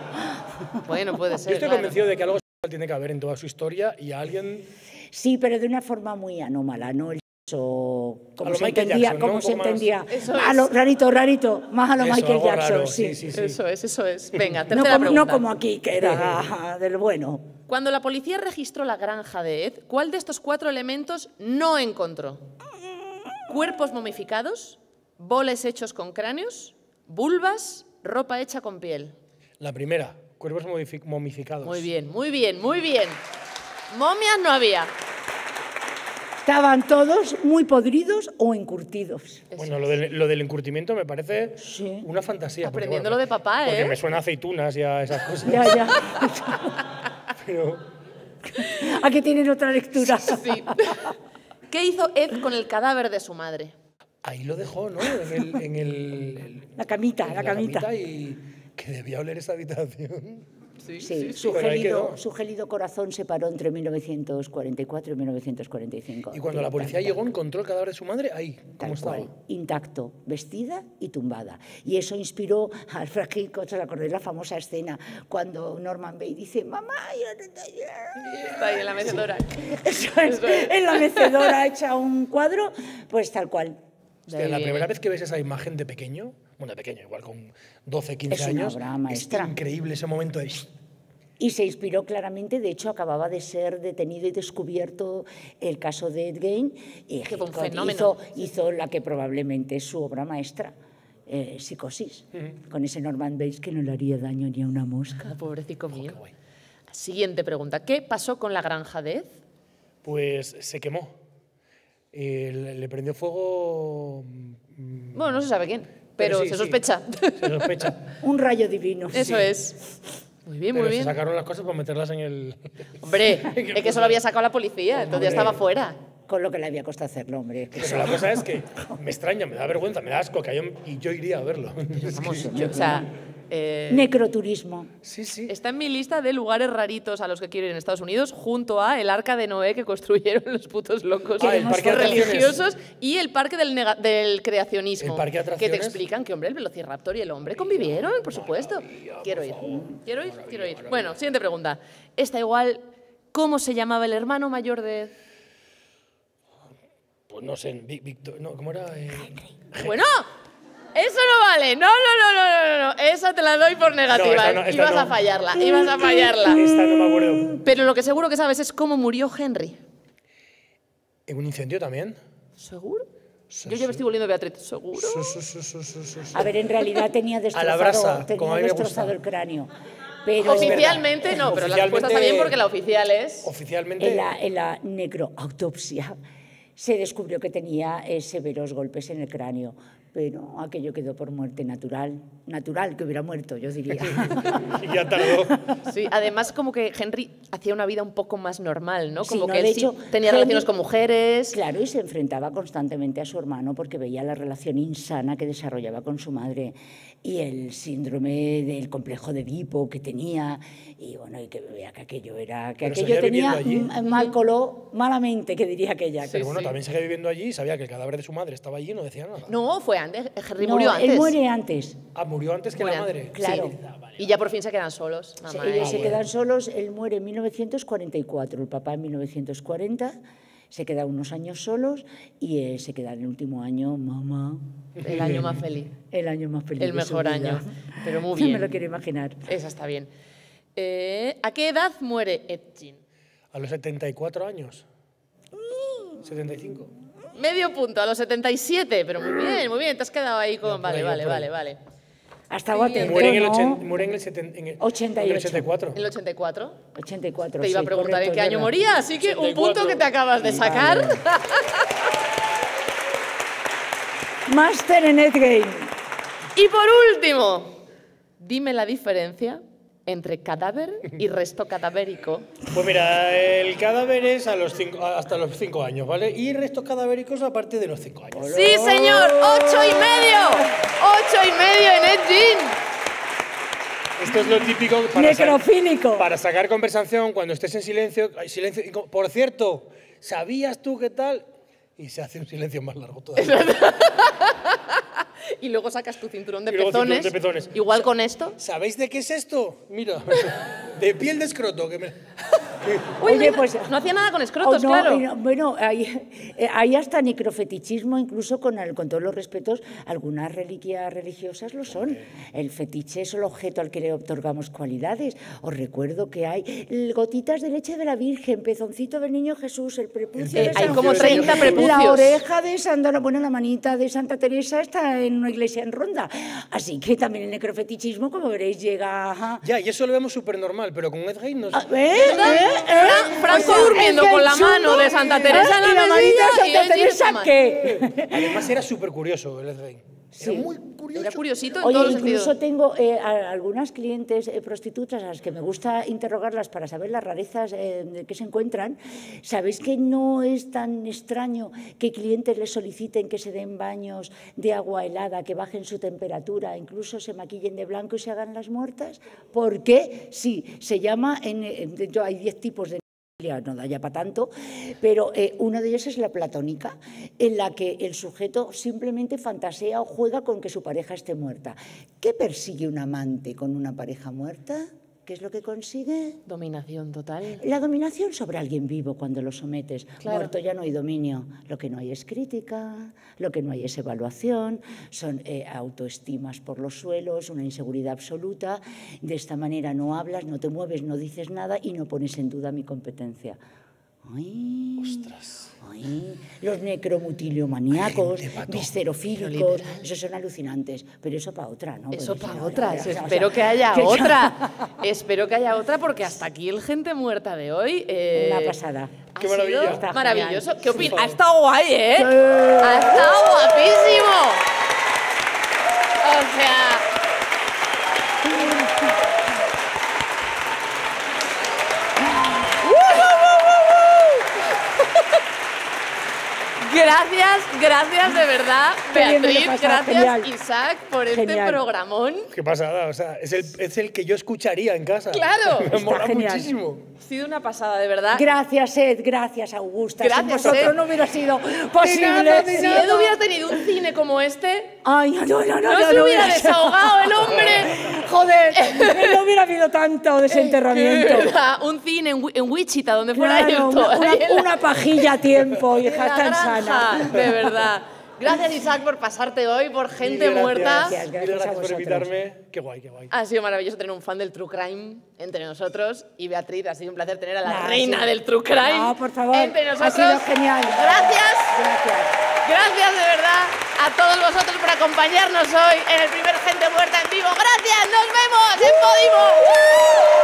[SPEAKER 2] Bueno, puede ser.
[SPEAKER 3] Yo estoy
[SPEAKER 2] claro.
[SPEAKER 3] convencido de que algo tiene que haber en toda su historia y a alguien...
[SPEAKER 1] Sí, pero de una forma muy anómala, ¿no? Como
[SPEAKER 3] A lo
[SPEAKER 1] se
[SPEAKER 3] Michael
[SPEAKER 1] entendía,
[SPEAKER 3] Jackson, ¿no?
[SPEAKER 1] como
[SPEAKER 3] Un
[SPEAKER 1] se
[SPEAKER 3] poco más-
[SPEAKER 1] entendía.
[SPEAKER 2] Eso
[SPEAKER 1] A
[SPEAKER 2] es.
[SPEAKER 1] lo rarito, más a lo
[SPEAKER 3] Eso,
[SPEAKER 1] Michael
[SPEAKER 3] algo
[SPEAKER 1] Jackson,
[SPEAKER 3] raro,
[SPEAKER 1] sí.
[SPEAKER 3] sí.
[SPEAKER 2] Eso es. Venga,
[SPEAKER 1] No
[SPEAKER 2] tercera
[SPEAKER 1] como,
[SPEAKER 2] pregunta.
[SPEAKER 1] no como aquí, que era del bueno.
[SPEAKER 2] Cuando la policía registró la granja de Ed, ¿cuál de estos 4 elementos no encontró? ¿Cuerpos momificados? ¿Boles hechos con cráneos? ¿Vulvas? ¿Ropa hecha con piel?
[SPEAKER 3] La primera, cuerpos momificados.
[SPEAKER 2] Muy bien. Momias no había.
[SPEAKER 1] Estaban todos muy podridos o encurtidos.
[SPEAKER 3] Bueno, lo del encurtimiento me parece
[SPEAKER 1] Sí.
[SPEAKER 3] una fantasía. porque,
[SPEAKER 2] Aprendiéndolo de papá,
[SPEAKER 3] Porque
[SPEAKER 2] ¿eh?
[SPEAKER 3] me suena a aceitunas y a esas cosas.
[SPEAKER 1] Ya.
[SPEAKER 3] Pero
[SPEAKER 1] Aquí tienen otra lectura.
[SPEAKER 2] Sí. ¿Qué hizo Ed con el cadáver de su madre?
[SPEAKER 3] ahí lo dejó, ¿no? En
[SPEAKER 1] La camita,
[SPEAKER 3] en
[SPEAKER 1] la camita.
[SPEAKER 3] Y que debía oler esa habitación.
[SPEAKER 1] Sí, su
[SPEAKER 3] Pero ahí quedó.
[SPEAKER 1] gélido corazón se paró entre 1944 y 1945.
[SPEAKER 3] Y cuando la policía llegó, encontró el cadáver de su madre ahí,
[SPEAKER 1] Tal
[SPEAKER 3] como estaba.
[SPEAKER 1] cual, intacto, vestida y tumbada. Y eso inspiró a Alfred Hitchcock, ¿os acordáis la famosa escena cuando Norman Bates dice, mamá,
[SPEAKER 2] Está ahí en la mecedora.
[SPEAKER 1] eso es, en la mecedora hecha un cuadro, pues tal cual.
[SPEAKER 3] Hostia, la primera vez que ves esa imagen de pequeño, bueno, de pequeño, igual con 12, 15
[SPEAKER 1] Es una
[SPEAKER 3] años,
[SPEAKER 1] obra maestra.
[SPEAKER 3] es increíble ese momento de...
[SPEAKER 1] Y se inspiró claramente, de hecho acababa de ser detenido y descubierto el caso de Ed Gein, y
[SPEAKER 2] Que fue un
[SPEAKER 1] Hitchcock
[SPEAKER 2] fenómeno.
[SPEAKER 1] hizo la que probablemente es su obra maestra, Psicosis, con ese Norman Bates que no le haría daño ni a una mosca.
[SPEAKER 2] Ah, pobrecito mío.
[SPEAKER 3] guay.
[SPEAKER 2] Siguiente pregunta. ¿Qué pasó con la granja de Ed?
[SPEAKER 3] Pues se quemó. Le prendió fuego...
[SPEAKER 2] Bueno, no se sabe quién, pero
[SPEAKER 3] sí,
[SPEAKER 2] se
[SPEAKER 3] sí.
[SPEAKER 2] sospecha.
[SPEAKER 3] Se sospecha.
[SPEAKER 1] Un rayo divino.
[SPEAKER 2] Eso es. Muy bien,
[SPEAKER 3] Pero
[SPEAKER 2] muy
[SPEAKER 3] se
[SPEAKER 2] bien.
[SPEAKER 3] sacaron las cosas para meterlas en el...
[SPEAKER 2] Hombre, es que eso lo había sacado la policía, entonces ya estaba fuera.
[SPEAKER 1] Con lo que le había costado hacerlo, hombre. Que
[SPEAKER 3] Pero la cosa es que me extraña, me da vergüenza, me da asco que y yo iría a verlo.
[SPEAKER 2] Vamos, o sea,
[SPEAKER 1] Necroturismo.
[SPEAKER 3] Sí, sí.
[SPEAKER 2] está en mi lista de lugares raritos a los que quiero ir en Estados Unidos, junto a el Arca de Noé que construyeron los putos locos
[SPEAKER 3] Ah, el parque de
[SPEAKER 2] religiosos y el parque del creacionismo.
[SPEAKER 3] El parque de
[SPEAKER 2] que te
[SPEAKER 3] atracciones.
[SPEAKER 2] explican que, hombre, el velociraptor y el hombre convivieron, por supuesto. Quiero ir. Bueno, siguiente pregunta. Esta igual, ¿cómo se llamaba el hermano mayor de Ed?
[SPEAKER 3] Pues no sé, Víctor, no, ¿cómo era?
[SPEAKER 2] Bueno, eso no vale. No. Esa te la doy por negativa.
[SPEAKER 3] No,
[SPEAKER 2] ibas a fallarla.
[SPEAKER 3] Esta no me acuerdo.
[SPEAKER 2] Pero lo que seguro que sabes es cómo murió Henry.
[SPEAKER 3] ¿En un incendio también?
[SPEAKER 2] ¿Seguro? Yo ya me estoy volviendo Beatriz. ¿Seguro?
[SPEAKER 1] A ver, en realidad tenía destrozado el cráneo. Pero
[SPEAKER 2] oficialmente no, pero la respuesta está bien porque la oficial es...
[SPEAKER 3] Oficialmente...
[SPEAKER 1] En la necroautopsia se descubrió que tenía severos golpes en el cráneo, pero aquello quedó por muerte natural. Natural, que hubiera muerto, yo diría.
[SPEAKER 3] Y ya tardó.
[SPEAKER 2] Sí, además como que Henry hacía una vida un poco más normal, ¿no? Como
[SPEAKER 1] Sí,
[SPEAKER 2] que
[SPEAKER 1] de
[SPEAKER 2] él
[SPEAKER 1] hecho,
[SPEAKER 2] sí tenía relaciones con mujeres.
[SPEAKER 1] Claro, y se enfrentaba constantemente a su hermano porque veía la relación insana que desarrollaba con su madre y el síndrome del complejo de Edipo que tenía, y bueno, y que veía que aquello era... Que aquello tenía mal color, malamente, que diría aquella.
[SPEAKER 3] Pero bueno, también seguía viviendo allí y sabía que el cadáver de su madre estaba allí y no decía nada.
[SPEAKER 2] No, fue antes. Henry murió antes.
[SPEAKER 1] Él muere antes.
[SPEAKER 3] Ah, murió antes que la madre.
[SPEAKER 1] Claro.
[SPEAKER 2] Sí. Y ya por fin se quedan solos.
[SPEAKER 1] Ellos se quedan solos, él muere en 1944, el papá en 1940, se queda unos años solos y se queda en el último año, mamá.
[SPEAKER 2] El año más feliz.
[SPEAKER 1] El año más feliz.
[SPEAKER 2] El mejor año. Pero muy bien.
[SPEAKER 1] No me lo quiero imaginar.
[SPEAKER 2] Esa está bien. ¿A qué edad muere Ed Gein?
[SPEAKER 3] A los 74 años. 75.
[SPEAKER 2] Medio punto, a los 77, pero muy bien, te has quedado ahí con... Vale.
[SPEAKER 1] Hasta atento,
[SPEAKER 3] Muere en el
[SPEAKER 1] 84.
[SPEAKER 2] ¿En el 84?
[SPEAKER 1] 84,
[SPEAKER 2] te iba a preguntar
[SPEAKER 1] correcto,
[SPEAKER 2] en qué año
[SPEAKER 1] verdad.
[SPEAKER 2] moría, así que 84. Un punto que te acabas de sacar.
[SPEAKER 1] Vale. Máster en Endgame.
[SPEAKER 2] Y por último, dime la diferencia entre cadáver y resto cadavérico.
[SPEAKER 3] Pues mira, el cadáver es hasta los 5 años, ¿vale? Y restos cadavéricos a partir de los 5 años.
[SPEAKER 2] ¡Sí, señor! 8 y medio. 8 y medio en Ed Gein.
[SPEAKER 3] Esto es lo típico
[SPEAKER 1] Necrofílico.
[SPEAKER 3] Para sacar conversación cuando estés en silencio. Silencio. Por cierto, ¿sabías tú qué tal? Y se hace un silencio más largo todavía.
[SPEAKER 2] Y luego sacas tu cinturón de pezones. Igual con esto.
[SPEAKER 3] ¿Sabéis de qué es esto? Mira, de piel de escroto.
[SPEAKER 1] Oye, pues
[SPEAKER 2] no hacía nada con escrotos, claro.
[SPEAKER 1] Bueno, hay hasta necrofetichismo, incluso con todos los respetos, algunas reliquias religiosas lo son. El fetiche es el objeto al que le otorgamos cualidades. Os recuerdo que hay gotitas de leche de la Virgen, pezoncito del niño Jesús, el prepucio de
[SPEAKER 2] hay
[SPEAKER 1] San
[SPEAKER 2] como
[SPEAKER 1] José,
[SPEAKER 2] 30 prepucios.
[SPEAKER 1] la oreja de Santa, bueno, la manita de Santa Teresa está en una iglesia en Ronda. Así que también el necrofetichismo, como veréis, llega... Ajá.
[SPEAKER 3] Ya, y eso lo vemos súper normal, pero con Ed Gein no sé.
[SPEAKER 2] Franco durmiendo con la mano de Santa Teresa en la
[SPEAKER 1] manita de
[SPEAKER 2] mesilla,
[SPEAKER 1] Santa Teresa, ¿qué?
[SPEAKER 3] Además era súper curioso el Ed Gein.
[SPEAKER 1] Sí.
[SPEAKER 3] Era muy curioso.
[SPEAKER 2] Era curiosito en
[SPEAKER 1] Oye,
[SPEAKER 2] todos los
[SPEAKER 1] incluso
[SPEAKER 2] sentidos.
[SPEAKER 1] tengo algunas clientes prostitutas a las que me gusta interrogarlas para saber las rarezas de que se encuentran. ¿Sabéis que no es tan extraño que clientes les soliciten que se den baños de agua helada, que bajen su temperatura, incluso se maquillen de blanco y se hagan las muertas? ¿Por qué? Sí, se llama, hay 10 tipos de... no da ya para tanto, pero uno de ellos es la platónica, en la que el sujeto simplemente fantasea o juega con que su pareja esté muerta. ¿Qué persigue un amante con una pareja muerta? ¿Qué es lo que consigue?
[SPEAKER 2] Dominación total.
[SPEAKER 1] La dominación sobre alguien vivo cuando lo sometes.
[SPEAKER 2] Claro.
[SPEAKER 1] Muerto ya no hay dominio. Lo que no hay es crítica, lo que no hay es evaluación, son autoestimas por los suelos, una inseguridad absoluta. De esta manera no hablas, no te mueves, no dices nada y no pones en duda mi competencia. ¡Ay!
[SPEAKER 3] ¡Ostras!
[SPEAKER 1] ¡Ay! Los necromutiliomaníacos, viscerofílicos, esos son alucinantes. Pero eso para otra, ¿no?
[SPEAKER 2] Eso
[SPEAKER 1] Pero
[SPEAKER 2] para otra.
[SPEAKER 1] o sea,
[SPEAKER 2] Espero que haya otra. Espero que haya otra porque hasta aquí el Gente Muerta de hoy.
[SPEAKER 1] Una pasada.
[SPEAKER 3] ¡Qué maravilla!
[SPEAKER 1] Está
[SPEAKER 2] Maravilloso.
[SPEAKER 1] genial.
[SPEAKER 2] ¿Qué opinas? Ha estado guay, ¿eh? Sí. Ha estado guapísimo. O sea... Gracias de verdad, Beatriz, gracias
[SPEAKER 1] genial.
[SPEAKER 2] Isaac por este programón.
[SPEAKER 3] Qué pasada, o sea, es el que yo escucharía en casa.
[SPEAKER 2] Claro.
[SPEAKER 3] Me mola
[SPEAKER 1] genial.
[SPEAKER 3] muchísimo.
[SPEAKER 2] Ha sido una pasada, de verdad.
[SPEAKER 1] Gracias, Ed, gracias, Augusta.
[SPEAKER 2] Gracias,
[SPEAKER 1] Sin vosotros
[SPEAKER 2] Ed.
[SPEAKER 1] no hubiera sido posible.
[SPEAKER 2] Si Ed hubiera tenido un cine como este,
[SPEAKER 1] Ay, no
[SPEAKER 2] se hubiera desahogado el hombre.
[SPEAKER 1] Joder, no hubiera habido tanto desenterramiento.
[SPEAKER 2] ¿Verdad? Un cine en Wichita, donde fuera
[SPEAKER 1] Claro,
[SPEAKER 2] esto.
[SPEAKER 1] una pajilla a tiempo, hija,
[SPEAKER 2] En la
[SPEAKER 1] tan
[SPEAKER 2] granja.
[SPEAKER 1] sana.
[SPEAKER 2] verdad, de verdad. Gracias, Isaac, por pasarte hoy, por gente muerta.
[SPEAKER 3] Gracias por invitarme. Qué guay, qué guay.
[SPEAKER 2] Ha sido maravilloso tener un fan del True Crime entre nosotros. Y Beatriz, ha sido un placer tener a la reina del True Crime
[SPEAKER 1] por favor,
[SPEAKER 2] entre nosotros.
[SPEAKER 1] ha sido genial.
[SPEAKER 2] Gracias. Gracias de verdad a todos vosotros por acompañarnos hoy en el primer Gente Muerta en Vivo. Gracias, nos vemos en Podimo.